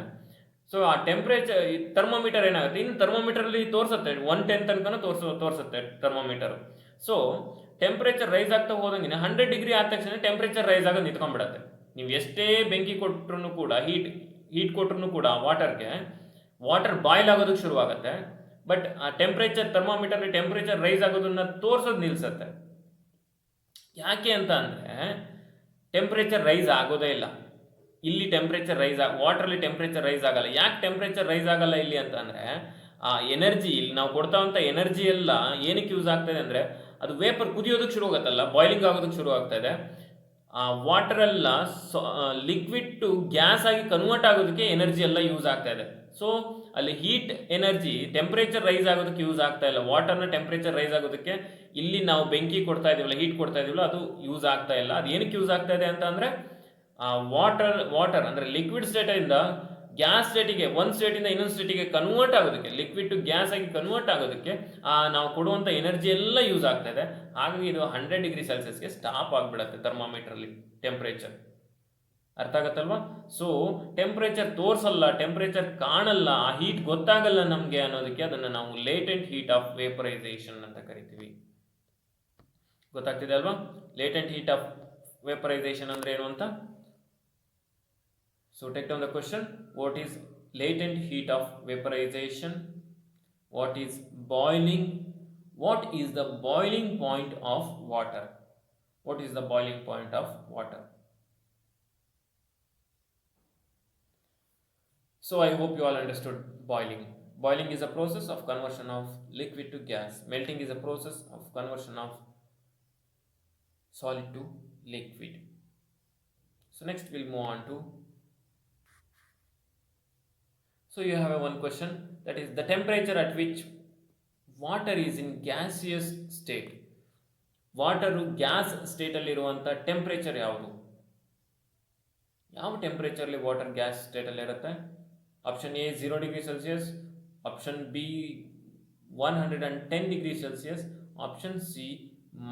ಸೊ ಆ ಟೆಂಪ್ರೇಚರ್ ಥರ್ಮೋಮೀಟರ್ ಏನಾಗುತ್ತೆ, ಇನ್ನು ಥರ್ಮೋಮೀಟರಲ್ಲಿ ತೋರಿಸುತ್ತೆ 110 ತನಕ ತೋರಿಸುತ್ತೆ ಥರ್ಮೋಮೀಟರ್. ಸೊ ಟೆಂಪ್ರೇಚರ್ ರೈಸ್ ಆಗ್ತಾ ಹೋದಂಗೆ 100 ಡಿಗ್ರಿ ಆದ ತಕ್ಷಣ ಟೆಂಪ್ರೇಚರ್ ರೈಸ್ ಆಗೋದು ನಿಂತ್ಕೊಂಡ್ಬಿಡುತ್ತೆ. ನೀವು ಎಷ್ಟೇ ಬೆಂಕಿ ಕೊಟ್ಟರು ಕೂಡ, ಹೀಟ್ ಕೊಟ್ಟರು ಕೂಡ ವಾಟರ್ ಬಾಯ್ಲ್ ಆಗೋದಕ್ಕೆ ಶುರುವಾಗುತ್ತೆ. ಬಟ್ ಆ ಥರ್ಮೋಮೀಟರ್ಲಿ ಟೆಂಪ್ರೇಚರ್ ರೈಸ್ ಆಗೋದನ್ನ ತೋರಿಸೋದು ನಿಲ್ಲಿಸುತ್ತೆ. ಯಾಕೆ ಅಂತ ಅಂದರೆ, ಟೆಂಪ್ರೇಚರ್ ರೈಸ್ ಆಗೋದೇ ಇಲ್ಲ ಇಲ್ಲಿ. ವಾಟರ್ಲಿ ಟೆಂಪ್ರೇಚರ್ ರೈಸ್ ಆಗಲ್ಲ. ಯಾಕೆ ಟೆಂಪ್ರೇಚರ್ ರೈಸ್ ಆಗಲ್ಲ ಇಲ್ಲಿ ಅಂತ ಅಂದರೆ, ಆ ಎನರ್ಜಿ, ಇಲ್ಲಿ ನಾವು ಕೊಡ್ತಾವಂಥ ಎನರ್ಜಿ ಎಲ್ಲ ಏನಕ್ಕೆ ಯೂಸ್ ಆಗ್ತಾಯಿದೆ ಅಂದರೆ, ಅದು ವೇಪರ್ ಕುದಿಯೋದಕ್ಕೆ ಶುರು ಆಗುತ್ತಲ್ಲ, ಬಾಯ್ಲಿಂಗ್ ಆಗೋದಕ್ಕೆ ಶುರು ಆಗ್ತಾ ಇದೆ. ಆ ವಾಟರ್ ಎಲ್ಲ ಲಿಕ್ವಿಡ್ ಟು ಗ್ಯಾಸ್ ಆಗಿ ಕನ್ವರ್ಟ್ ಆಗೋದಕ್ಕೆ ಎನರ್ಜಿ ಎಲ್ಲ ಯೂಸ್ ಆಗ್ತಾ ಇದೆ. ಸೊ ಅಲ್ಲಿ ಹೀಟ್ ಎನರ್ಜಿ ಟೆಂಪ್ರೇಚರ್ ರೈಸ್ ಆಗೋದಕ್ಕೆ ಯೂಸ್ ಆಗ್ತಾ ಇಲ್ಲ. ವಾಟರ್ನ ಟೆಂಪ್ರೇಚರ್ ರೈಸ್ ಆಗೋದಕ್ಕೆ ಇಲ್ಲಿ ನಾವು ಬೆಂಕಿ ಕೊಡ್ತಾ ಇದೀವಲ್ಲ, ಹೀಟ್ ಕೊಡ್ತಾ ಇದೀವಲ್ಲ, ಅದು ಯೂಸ್ ಆಗ್ತಾ ಇಲ್ಲ. ಅದು ಏನಕ್ಕೆ ಯೂಸ್ ಆಗ್ತಾ ಇದೆ ಅಂತ ಅಂದರೆ, ವಾಟರ್ ಅಂದರೆ ಲಿಕ್ವಿಡ್ ಸ್ಟೇಟಿಂದ ಗ್ಯಾಸ್ ಸ್ಟೇಟಿಗೆ, ಒಂದು ಸ್ಟೇಟಿಂದ ಇನ್ನೊಂದು ಸ್ಟೇಟಿಗೆ ಕನ್ವರ್ಟ್ ಆಗೋದಕ್ಕೆ, ಲಿಕ್ವಿಡ್ ಟು ಗ್ಯಾಸ್ ಆಗಿ ಕನ್ವರ್ಟ್ ಆಗೋದಕ್ಕೆ ನಾವು ಕೊಡುವಂಥ ಎನರ್ಜಿ ಎಲ್ಲ ಯೂಸ್ ಆಗ್ತಾ ಇದೆ. ಹಾಗಾಗಿ ಇದು 100 ಡಿಗ್ರಿ ಸೆಲ್ಸಿಯಸ್ಗೆ ಸ್ಟಾಪ್ ಆಗಿಬಿಡುತ್ತೆ ಥರ್ಮಾಮೀಟ್ರಲ್ಲಿ ಟೆಂಪ್ರೇಚರ್. ಅರ್ಥ ಆಗತ್ತಲ್ವಾ? ಸೊ ಟೆಂಪ್ರೇಚರ್ ತೋರಿಸಲ್ಲ, ಟೆಂಪ್ರೇಚರ್ ಕಾಣಲ್ಲ, ಆ ಹೀಟ್ ಗೊತ್ತಾಗಲ್ಲ ನಮಗೆ ಅನ್ನೋದಕ್ಕೆ ಅದನ್ನು ನಾವು ಲೇಟೆಂಟ್ ಹೀಟ್ ಆಫ್ ವೇಪರೈಸೇಷನ್ ಅಂತ ಕರಿತೀವಿ. ಗೊತ್ತಾಗ್ತಿದೆ ಅಲ್ವಾ? ಲೇಟೆಂಟ್ ಹೀಟ್ ಆಫ್ ವೇಪರೈಸೇಷನ್ ಅಂದ್ರೆ ಏನು ಅಂತ. So take down the question. What is latent heat of vaporization? What is boiling? What is the boiling point of water? What is the boiling point of water? So I hope you all understood boiling. Boiling is a process of conversion of liquid to gas. Melting is a process of conversion of solid to liquid. So next we'll move on to, so you have one question, that is the temperature at which water is in gaseous state. Water gas state ಅಲ್ಲಿ ಇರುವಂತ temperature ಯಾವುದು? ಯಾವ temperature ಅಲ್ಲಿ water gas state ಅಲ್ಲಿ ಇರುತ್ತೆ? Option A 0 degree Celsius, option B 110 degree Celsius, option C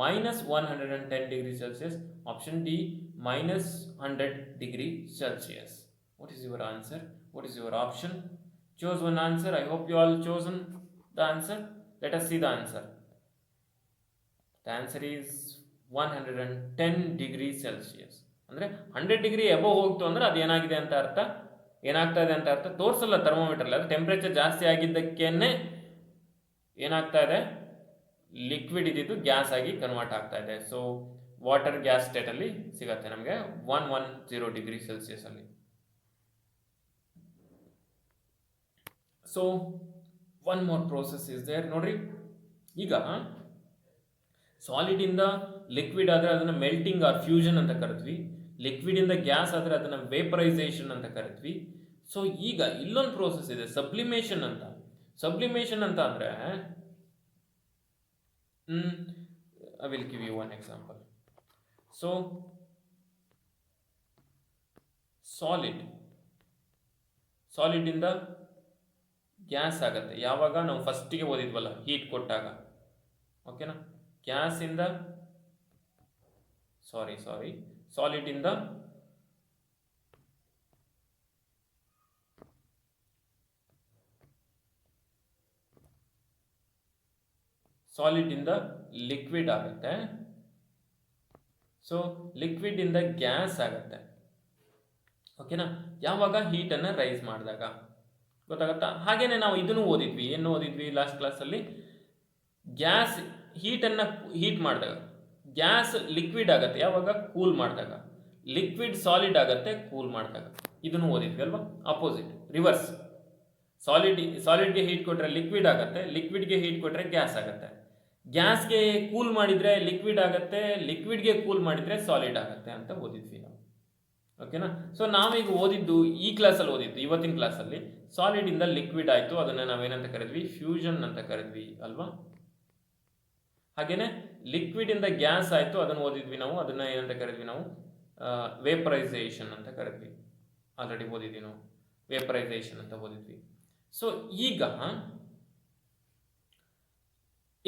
-110 degree Celsius, option D -100 degree Celsius. What is your answer? What is your option? Choose one answer. I hope you all chosen the answer. Let us see the answer. The answer is 110 degree Celsius. ಅಂದರೆ 100 degree above ಹೋಗ್ತು ಅಂದರೆ ಅದು ಏನಾಗಿದೆ ಅಂತ ಅರ್ಥ, ಏನಾಗ್ತಾ ಇದೆ ಅಂತ ಅರ್ಥ. ತೋರಿಸಲ್ಲ ಥರ್ಮೋಮೀಟರ್ಲಿ, ಅದು ಟೆಂಪ್ರೇಚರ್ ಜಾಸ್ತಿ ಆಗಿದ್ದಕ್ಕೇನೆ ಏನಾಗ್ತಾ ಇದೆ, ಲಿಕ್ವಿಡ್ ಇದ್ದಿದ್ದು ಗ್ಯಾಸ್ ಆಗಿ ಕನ್ವರ್ಟ್ ಆಗ್ತಾ ಇದೆ. ಸೊ ವಾಟರ್ ಗ್ಯಾಸ್ ಸ್ಟೇಟಲ್ಲಿ ಸಿಗುತ್ತೆ ನಮಗೆ 110 ಡಿಗ್ರಿ ಸೆಲ್ಸಿಯಸ್ ಅಲ್ಲಿ. So one more process is there. ನೋಡ್ರಿ, ಈಗ ಸಾಲಿಡ್ ಇಂದ ಲಿಕ್ವಿಡ್ ಆದರೆ ಅದನ್ನು ಮೆಲ್ಟಿಂಗ್ ಆರ್ ಫ್ಯೂಷನ್ ಅಂತ ಕರಿದ್ವಿ. ಲಿಕ್ವಿಡ್ ಇಂದ ಗ್ಯಾಸ್ ಆದರೆ ಅದನ್ನು ವೇಪರೈಸೇಷನ್ ಅಂತ ಕರಿದ್ವಿ. ಸೊ ಈಗ ಇಲ್ಲೊಂದು ಪ್ರೋಸೆಸ್ ಇದೆ, ಸಬ್ಲಿಮೇಷನ್ ಅಂತ. ಸಬ್ಲಿಮೇಷನ್ ಅಂತ ಅಂದರೆ, I will give you one example. So solid, ಸಾಲಿಡಿಂದ ಗ್ಯಾಸ್ ಆಗುತ್ತೆ ಯಾವಾಗ ನಾವು ಫಸ್ಟಿಗೆ ಓದಿದ್ವಲ್ಲ ಹೀಟ್ ಕೊಟ್ಟಾಗ. ಓಕೆನಾ, ಗ್ಯಾಸಿಂದ ಸಾಲಿಡಿಂದ ಲಿಕ್ವಿಡ್ ಆಗುತ್ತೆ. ಸೊ ಲಿಕ್ವಿಡ್ ಇಂದ ಗ್ಯಾಸ್ ಆಗುತ್ತೆ. ಓಕೆನಾ, ಯಾವಾಗ ಹೀಟನ್ನು ರೈಸ್ ಮಾಡಿದಾಗ. ಗೊತ್ತಾಗತ್ತಾ? ಹಾಗೇನೆ ನಾವು ಇದನ್ನು ಓದಿದ್ವಿ, ಏನು ಓದಿದ್ವಿ ಲಾಸ್ಟ್ ಕ್ಲಾಸಲ್ಲಿ? ಗ್ಯಾಸ್ ಹೀಟ್ ಮಾಡಿದಾಗ ಗ್ಯಾಸ್ ಲಿಕ್ವಿಡ್ ಆಗುತ್ತೆ ಯಾವಾಗ? ಕೂಲ್ ಮಾಡಿದಾಗ. ಲಿಕ್ವಿಡ್ ಸಾಲಿಡ್ ಆಗುತ್ತೆ ಕೂಲ್ ಮಾಡಿದಾಗ. ಇದನ್ನು ಓದಿದ್ವಿ ಅಲ್ವಾ? Opposite, reverse. ಸಾಲಿಡ್ಗೆ ಹೀಟ್ ಕೊಟ್ಟರೆ ಲಿಕ್ವಿಡ್ ಆಗುತ್ತೆ, ಲಿಕ್ವಿಡ್ಗೆ ಹೀಟ್ ಕೊಟ್ಟರೆ ಗ್ಯಾಸ್ ಆಗುತ್ತೆ. ಗ್ಯಾಸ್ಗೆ ಕೂಲ್ ಮಾಡಿದರೆ ಲಿಕ್ವಿಡ್ ಆಗುತ್ತೆ, ಲಿಕ್ವಿಡ್ಗೆ ಕೂಲ್ ಮಾಡಿದರೆ ಸಾಲಿಡ್ ಆಗುತ್ತೆ ಅಂತ ಓದಿದ್ವಿ ನಾವು. ಓಕೆನಾ? ಸೊ ನಾವೀಗ ಓದಿದ್ದು ಈ ಕ್ಲಾಸಲ್ಲಿ ಓದಿದ್ದು, ಇವತ್ತಿನ ಕ್ಲಾಸಲ್ಲಿ ಸಾಲಿಡಿಂದ ಲಿಕ್ವಿಡ್ ಆಯಿತು, ಅದನ್ನು ನಾವೇನಂತ ಕರೆದ್ವಿ? ಫ್ಯೂಷನ್ ಅಂತ ಕರೆದ್ವಿ ಅಲ್ವಾ? ಹಾಗೇನೆ ಲಿಕ್ವಿಡ್ ಇಂದ ಗ್ಯಾಸ್ ಆಯಿತು, ಅದನ್ನು ಓದಿದ್ವಿ ನಾವು, ಅದನ್ನು ಏನಂತ ಕರೆದ್ವಿ ನಾವು? ವೇಪರೈಸೇಷನ್ ಅಂತ ಕರೆದ್ವಿ. ಆಲ್ರೆಡಿ ಓದಿದ್ವಿ ನಾವು, ವೇಪರೈಸೇಷನ್ ಅಂತ ಓದಿದ್ವಿ. ಸೊ ಈಗ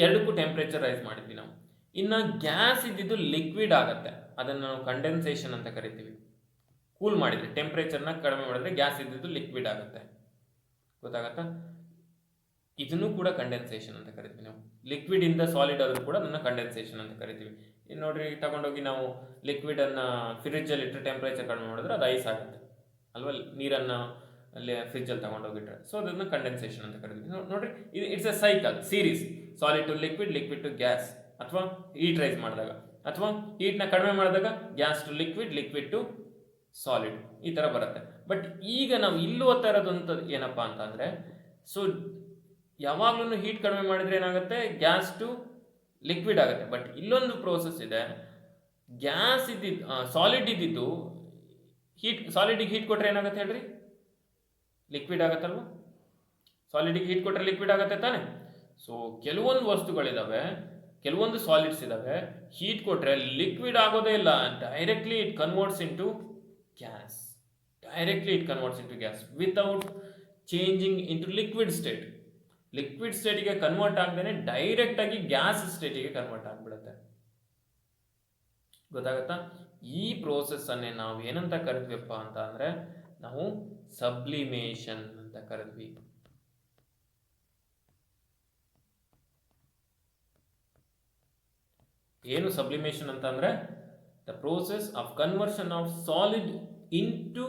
ಎರಡಕ್ಕೂ ಟೆಂಪ್ರೇಚರ್ ರೈಸ್ ಮಾಡಿದ್ವಿ ನಾವು. ಇನ್ನು ಗ್ಯಾಸ್ ಇದ್ದಿದ್ದು ಲಿಕ್ವಿಡ್ ಆಗುತ್ತೆ, ಅದನ್ನು ನಾವು ಕಂಡೆನ್ಸೇಷನ್ ಅಂತ ಕರಿತೀವಿ. ಕೂಲ್ ಮಾಡಿದರೆ, ಟೆಂಪ್ರೇಚರ್ನ ಕಡಿಮೆ ಮಾಡಿದ್ರೆ ಗ್ಯಾಸ್ ಇದ್ದಿದ್ದು ಲಿಕ್ವಿಡ್ ಆಗುತ್ತೆ. ಗೊತ್ತಾಗತ್ತಾ? ಇದನ್ನು ಕೂಡ ಕಂಡೆನ್ಸೇಷನ್ ಅಂತ ಕರಿತೀವಿ ನಾವು. ಲಿಕ್ವಿಡ್ ಇಂದ ಸಾಲಿಡ್ ಆದರೂ ಕೂಡ ಅದನ್ನು ಕಂಡೆನ್ಸೇಷನ್ ಅಂತ ಕರಿತೀವಿ. ಇನ್ನು ನೋಡ್ರಿ, ತಗೊಂಡೋಗಿ ನಾವು ಲಿಕ್ವಿಡನ್ನು ಫ್ರಿಜ್ಜಲ್ಲಿ ಇಟ್ಟರೆ ಟೆಂಪ್ರೇಚರ್ ಕಡಿಮೆ ಮಾಡಿದ್ರೆ ಅದು ಐಸ್ ಆಗುತ್ತೆ ಅಲ್ವಾ? ನೀರನ್ನು ಅಲ್ಲಿ ಫ್ರಿಜ್ಜಲ್ಲಿ ತಗೊಂಡೋಗಿಟ್ರೆ, ಸೊ ಅದನ್ನು ಕಂಡೆನ್ಸೇಷನ್ ಅಂತ ಕರಿತೀವಿ. ನೋಡ್ರಿ, it's a cycle, series. Solid to liquid, liquid to gas, ಅಥವಾ ಹೀಟ್ ರೈಸ್ ಮಾಡಿದಾಗ, ಅಥವಾ ಹೀಟ್ನ ಕಡಿಮೆ ಮಾಡಿದಾಗ gas to liquid, liquid to solid, ಈ ಥರ ಬರುತ್ತೆ. ಬಟ್ ಈಗ ನಾವು ಇಲ್ಲಿ ಓದ್ತಾ ಇರೋದಂಥದ್ದು ಏನಪ್ಪ ಅಂತಂದರೆ, ಸೊ ಯಾವಾಗಲೂ ಹೀಟ್ ಕಡಿಮೆ ಮಾಡಿದರೆ ಏನಾಗುತ್ತೆ? ಗ್ಯಾಸ್ ಟು ಲಿಕ್ವಿಡ್ ಆಗುತ್ತೆ. ಬಟ್ ಇಲ್ಲೊಂದು ಪ್ರೋಸೆಸ್ ಇದೆ, ಗ್ಯಾಸ್ ಇದ್ದಿದ್ದು ಸಾಲಿಡ್ ಇದ್ದಿದ್ದು ಸಾಲಿಡಿಗೆ ಹೀಟ್ ಕೊಟ್ಟರೆ ಏನಾಗುತ್ತೆ ಹೇಳ್ರಿ? ಲಿಕ್ವಿಡ್ ಆಗುತ್ತಲ್ವ? ಸಾಲಿಡಿಗೆ ಹೀಟ್ ಕೊಟ್ಟರೆ ಲಿಕ್ವಿಡ್ ಆಗುತ್ತೆ ತಾನೆ? ಸೊ ಕೆಲವೊಂದು ವಸ್ತುಗಳಿದ್ದಾವೆ, ಕೆಲವೊಂದು ಸಾಲಿಡ್ಸ್ ಇದ್ದಾವೆ, ಹೀಟ್ ಕೊಟ್ಟರೆ ಲಿಕ್ವಿಡ್ ಆಗೋದೇ ಇಲ್ಲ, directly it converts into gas. Without changing into liquid state. Liquid ಸ್ಟೇಟಿಗೆ ಕನ್ವರ್ಟ್ ಆಗದೇನೆ ಡೈರೆಕ್ಟ್ ಆಗಿ ಗ್ಯಾಸ್ ಸ್ಟೇಟಿಗೆ ಕನ್ವರ್ಟ್ ಆಗಿಬಿಡುತ್ತೆ. ಗೊತ್ತಾಗತ್ತಾ? ಈ ಪ್ರೋಸೆಸ್ ಅನ್ನೇ ನಾವು ಏನಂತ ಕರೆದ್ವಿಪ್ಪ ಅಂತ ಅಂದ್ರೆ, ನಾವು ಸಬ್ಲಿಮೇಷನ್ ಅಂತ ಕರೆದ್ವಿ. ಏನು ಸಬ್ಲಿಮೇಷನ್ ಅಂತ ಅಂದ್ರೆ? The process of conversion of solid into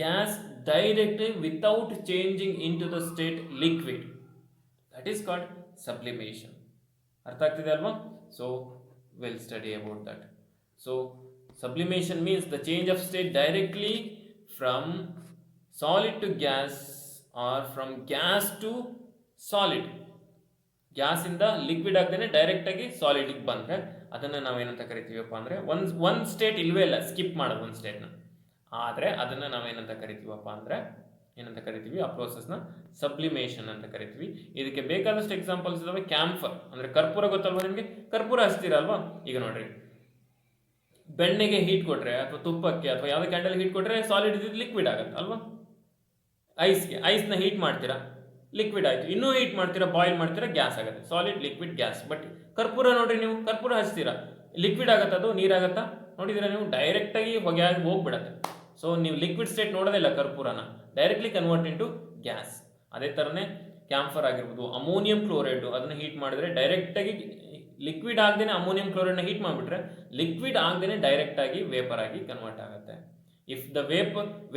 gas directly without changing into the state liquid. That is called sublimation. ಅರ್ಥ ಆಗ್ತಿದೆ ಅಲ್ವಾ? So we'll study about that. So sublimation means the change of state directly from solid to gas or from gas to solid. Gas ಇಂದ liquid ಆಗದೇನೆ direct ಆಗಿ ಸಾಲಿಡ್ಗೆ ಬಂದ್ರೆ ಅದನ್ನ ನಾವೇನಂತ ಕರಿತೀವಪ್ಪ ಅಂದ್ರೆ, ಒಂದು ಸ್ಟೇಟ್ ಇಲ್ವೇ ಇಲ್ಲ, ಸ್ಕಿಪ್ ಮಾಡೋದು ಒಂದು ಸ್ಟೇಟ್ನ. ಆದರೆ ಅದನ್ನ ನಾವೇನಂತ ಕರಿತೀವಪ್ಪ ಅಂದ್ರೆ, ಏನಂತ ಕರಿತೀವಿ? ಆ ಪ್ರೋಸೆಸ್ನ ಸಬ್ಲಿಮೇಷನ್ ಅಂತ ಕರಿತೀವಿ. ಇದಕ್ಕೆ ಬೇಕಾದಷ್ಟು ಎಕ್ಸಾಂಪಲ್ಸ್ ಇದಾವೆ. ಕ್ಯಾಂಫರ್ ಅಂದ್ರೆ ಕರ್ಪೂರ, ಗೊತ್ತಲ್ವಾ ನಿಮಗೆ? ಕರ್ಪೂರ ಹಚ್ತೀರಲ್ವಾ? ಈಗ ನೋಡ್ರಿ, ಬೆಣ್ಣೆಗೆ ಹೀಟ್ ಕೊಟ್ರೆ ಅಥವಾ ತುಪ್ಪಕ್ಕೆ ಅಥವಾ ಯಾವುದೇ ಕ್ಯಾಂಡಲ್ ಹೀಟ್ ಕೊಟ್ರೆ ಸಾಲಿಡ್ ಇದ್ದಿದ್ದು ಲಿಕ್ವಿಡ್ ಆಗುತ್ತೆ ಅಲ್ವಾ? ಐಸ್ನ ಹೀಟ್ ಮಾಡ್ತೀರಾ, ಲಿಕ್ವಿಡ್ ಆಯ್ತು. ಇನ್ನೂ ಹೀಟ್ ಮಾಡ್ತೀರಾ, ಬಾಯ್ಲ್ ಮಾಡ್ತೀರಾ, ಗ್ಯಾಸ್ ಆಗುತ್ತೆ. Solid, liquid, gas. ಬಟ್ ಕರ್ಪೂರ ನೋಡ್ರಿ, ನೀವು ಕರ್ಪೂರ ಹಚ್ತೀರಾ, ಲಿಕ್ವಿಡ್ ಆಗುತ್ತೆ, ಅದು ನೀರಾಗತ್ತಾ? ನೋಡಿದ್ರೆ ನೀವು ಡೈರೆಕ್ಟ್ ಆಗಿ ಹೊಗೆ ಆಗಿ ಹೋಗ್ಬಿಡತ್ತೆ. ಸೊ ನೀವು ಲಿಕ್ವಿಡ್ ಸ್ಟೇಟ್ ನೋಡೋದಿಲ್ಲ ಕರ್ಪೂರನ, ಡೈರೆಕ್ಟ್ಲಿ ಕನ್ವರ್ಟ್ ಇಂಟು ಗ್ಯಾಸ್. ಅದೇ ಥರನೇ ಕ್ಯಾಂಫರ್ ಆಗಿರ್ಬೋದು, ಅಮೋನಿಯಂ ಕ್ಲೋರೈಡ್, ಅದನ್ನು ಹೀಟ್ ಮಾಡಿದ್ರೆ ಡೈರೆಕ್ಟಾಗಿ ಲಿಕ್ವಿಡ್ ಆಗದೇನೆ ಅಮೋನಿಯಂ ಕ್ಲೋರೈಡ್ನ ಹೀಟ್ ಮಾಡಿಬಿಟ್ರೆ ಲಿಕ್ವಿಡ್ ಆಗದೇನೆ ಡೈರೆಕ್ಟಾಗಿ ವೇಪರ್ ಆಗಿ ಕನ್ವರ್ಟ್ ಆಗುತ್ತೆ. If the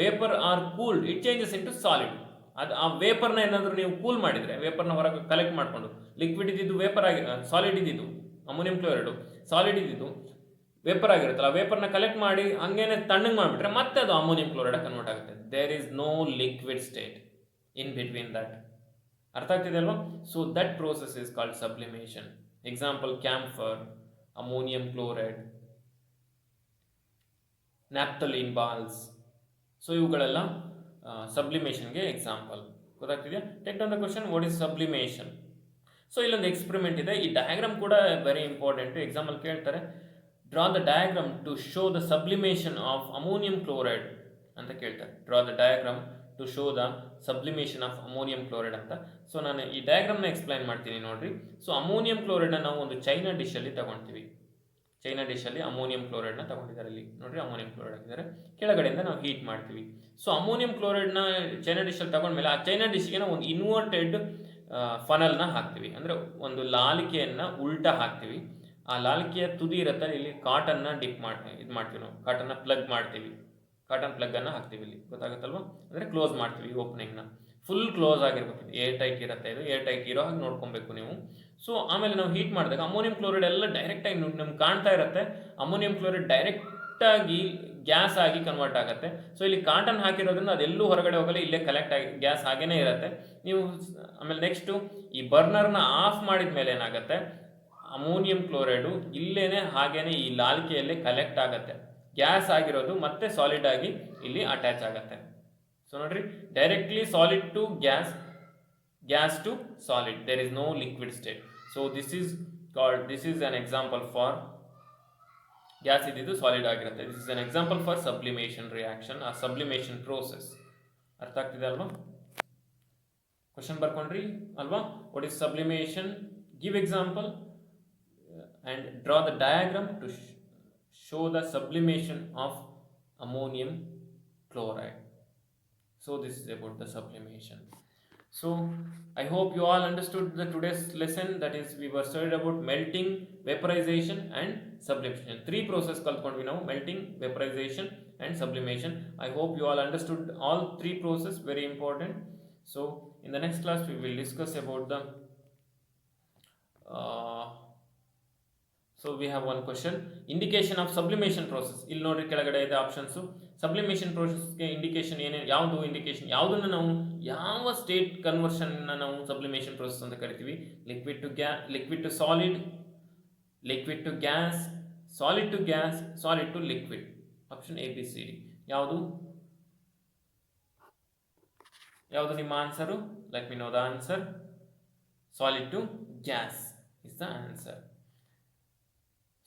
vapour are cooled, it changes into solid. ಅದು ಆ ವೇಪರ್ನ ಏನಾದರೂ ನೀವು ಕೂಲ್ ಮಾಡಿದರೆ, ವೇಪರ್ನ ಹೊರಗೆ ಕಲೆಕ್ಟ್ ಮಾಡಿಕೊಂಡು, ಲಿಕ್ವಿಡ್ ಇದ್ದಿದ್ದು ವೇಪರ್ ಆಗಿ, ಸಾಲಿಡ್ ಇದ್ದಿದ್ದು ಅಮೋನಿಯಂ ಕ್ಲೋರೈಡು, ಸಾಲಿಡ್ ಇದ್ದಿದ್ದು ವೇಪರ್ ಆಗಿರುತ್ತಲ್ಲ, ಆ ವೇಪರ್ನ ಕಲೆಕ್ಟ್ ಮಾಡಿ ಹಂಗೇನೆ ತಣ್ಣಗೆ ಮಾಡಿಬಿಟ್ರೆ ಮತ್ತೆ ಅದು ಅಮೋನಿಯಂ ಕ್ಲೋರೈಡ್ ಕನ್ವರ್ಟ್ ಆಗುತ್ತೆ. There is no liquid state in between that. ಅರ್ಥ ಆಗ್ತಿದೆ ಅಲ್ವಾ? So that process is called sublimation. Example camphor, ammonium chloride, naphthalene balls. So ಇವುಗಳೆಲ್ಲ ಸಬ್ಲಿಮೇಷನ್ಗೆ ಎಕ್ಸಾಂಪಲ್. ಗೊತ್ತಾಗ್ತಿದೆಯಾ? Take down the question, what is sublimation? So ಇಲ್ಲೊಂದು experiment ಇದೆ. ಈ diagram ಕೂಡ ವೆರಿ ಇಂಪಾರ್ಟೆಂಟ್, ಎಕ್ಸಾಂಪಲ್ ಕೇಳ್ತಾರೆ. Draw the diagram to show the sublimation of ammonium chloride ಅಂತ ಕೇಳ್ತಾರೆ. Draw the diagram to show the sublimation of ammonium chloride ಅಂತ. So ನಾನು ಈ ಡಯಾಗ್ರಾಮ್ನ ಎಕ್ಸ್ಪ್ಲೈನ್ ಮಾಡ್ತೀನಿ ನೋಡ್ರಿ. ಸೊ ಅಮೋನಿಯಂ ಕ್ಲೋರೈಡ್ನ ನಾವು ಒಂದು ಚೈನಾ ಡಿಶಲ್ಲಿ ತಗೊಳ್ತೀವಿ. ಚೈನಾ ಡಿಶಲ್ಲಿ ಅಮೋನಿಯಂ ಕ್ಲೋರೈಡ್ನ ತಗೊಂಡಿದ್ದಾರೆ. ಇಲ್ಲಿ ನೋಡ್ರಿ ಅಮೋನಿಯಂ ಕ್ಲೋರೈಡ್ ಹಾಕಿದ್ದಾರೆ. ಕೆಳಗಡೆಯಿಂದ ನಾವು ಹೀಟ್ ಮಾಡ್ತೀವಿ. ಸೊ ಅಮೋನಿಯಂ ಕ್ಲೋರೈಡ್ನ ಚೈನಾ ಡಿಶಲ್ಲಿ ತಗೊಂಡ್ಮೇಲೆ ಆ ಚೈನಾ ಡಿಶ್ಗೆ ನಾವು ಒಂದು ಇನ್ವರ್ಟೆಡ್ ಫನಲ್ನ ಹಾಕ್ತೀವಿ. ಅಂದರೆ ಒಂದು ಲಾಲಿಕೆಯನ್ನು ಉಲ್ಟಾ ಹಾಕ್ತೀವಿ. ಆ ಲಾಲಿಕೆಯ ತುದಿ ಇರುತ್ತೆ, ಇಲ್ಲಿ ಕಾಟನ್ನ ಡಿಪ್ ಮಾಡ್ತೀವಿ ನಾವು. ಕಾಟನ್ನ ಪ್ಲಗ್ ಮಾಡ್ತೀವಿ. ಕಾಟನ್ ಪ್ಲಗ್ಗನ್ನು ಹಾಕ್ತೀವಿ ಇಲ್ಲಿ, ಗೊತ್ತಾಗುತ್ತಲ್ವ? ಅಂದರೆ ಕ್ಲೋಸ್ ಮಾಡ್ತೀವಿ ಓಪನಿಂಗ್ನ. ಫುಲ್ ಕ್ಲೋಸ್ ಆಗಿರ್ಬೇಕು, ಏರ್ ಟೈಟ್ ಇರುತ್ತೆ. ಇದು ಏರ್ ಟೈಟ್ ಇರೋ ಹಾಗೆ ನೋಡ್ಕೊಬೇಕು ನೀವು. ಸೊ ಆಮೇಲೆ ನಾವು ಹೀಟ್ ಮಾಡಿದಾಗ ಅಮೋನಿಯಂ ಕ್ಲೋರೈಡ್ ಎಲ್ಲ ಡೈರೆಕ್ಟಾಗಿ ನಮ್ಗೆ ಕಾಣ್ತಾ ಇರುತ್ತೆ. ಅಮೋನಿಯಂ ಕ್ಲೋರೈಡ್ ಡೈರೆಕ್ಟಾಗಿ ಗ್ಯಾಸ್ ಆಗಿ ಕನ್ವರ್ಟ್ ಆಗುತ್ತೆ. ಸೊ ಇಲ್ಲಿ ಕಾಟನ್ ಹಾಕಿರೋದ್ರಿಂದ ಅದೆಲ್ಲೂ ಹೊರಗಡೆ ಹೋಗಲ್ಲ, ಇಲ್ಲೇ ಕಲೆಕ್ಟ್ ಆಗಿ ಗ್ಯಾಸ್ ಹಾಗೇ ಇರುತ್ತೆ. ನೀವು ಆಮೇಲೆ ನೆಕ್ಸ್ಟು ಈ ಬರ್ನರ್ನ ಆಫ್ ಮಾಡಿದ ಮೇಲೆ ಏನಾಗುತ್ತೆ, ಅಮೋನಿಯಂ ಕ್ಲೋರೈಡು ಇಲ್ಲೇನೆ ಹಾಗೇನೆ ಈ ಲಾಲಿಕೆಯಲ್ಲೇ ಕಲೆಕ್ಟ್ ಆಗುತ್ತೆ. ಗ್ಯಾಸ್ ಆಗಿರೋದು ಮತ್ತೆ ಸಾಲಿಡ್ ಆಗಿ ಇಲ್ಲಿ ಅಟ್ಯಾಚ್ ಆಗುತ್ತೆ. ಸೊ ನೋಡ್ರಿ, directly solid to gas, gas to solid, there is no liquid state. So this is an example for gas ಇದ್ದಿದ್ದು ಸಾಲಿಡ್ ಆಗಿರುತ್ತೆ. This is an example for sublimation reaction, ಆ sublimation process. ಅರ್ಥ ಆಗ್ತಿದೆ ಅಲ್ವಾ? Question ಬರ್ಕೊಂಡ್ರಿ ಅಲ್ವಾ? What is sublimation? Give example and draw the diagram to show the sublimation of ammonium chloride. So this is about the sublimation. So I hope you all understood the today's lesson. That is, we were studied about melting, vaporization and sublimation. Three process kaltkondvi now: melting, vaporization and sublimation. I hope you all understood all three process, very important. So in the next class we will discuss about the so we have one question, indication of sublimation process. ಇಲ್ಲಿ ನೋಡ್ರಿ ಕೆಳಗಡೆ ಇದೆ options. Sublimation ಪ್ರೋಸೆಸ್ಗೆ indication ಏನೇನು, ಯಾವುದು indication, ಯಾವುದನ್ನು ನಾವು ಯಾವ state ಕನ್ವರ್ಷನ್ನ ನಾವು ಸಬ್ಲಿಮೇಷನ್ ಪ್ರೋಸೆಸ್ ಅಂತ ಕರಿತೀವಿ? Liquid to solid, liquid to gas, solid to gas, solid to liquid. Option A B C D. ಯಾವುದು ನಿಮ್ಮ answer? Let me know the answer. Solid to gas is the answer.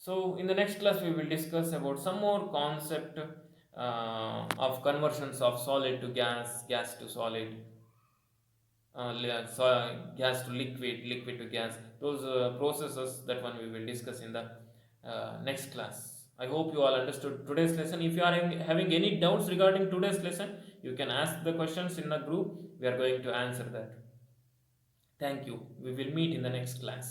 So in the next class we will discuss about some more concept of conversions of solid to gas, gas to solid, gas to liquid, liquid to gas. Those processes, that one we will discuss in the next class. I hope you all understood today's lesson. If you are having any doubts regarding today's lesson, you can ask the questions in the group. We are going to answer that. Thank you. We will meet in the next class.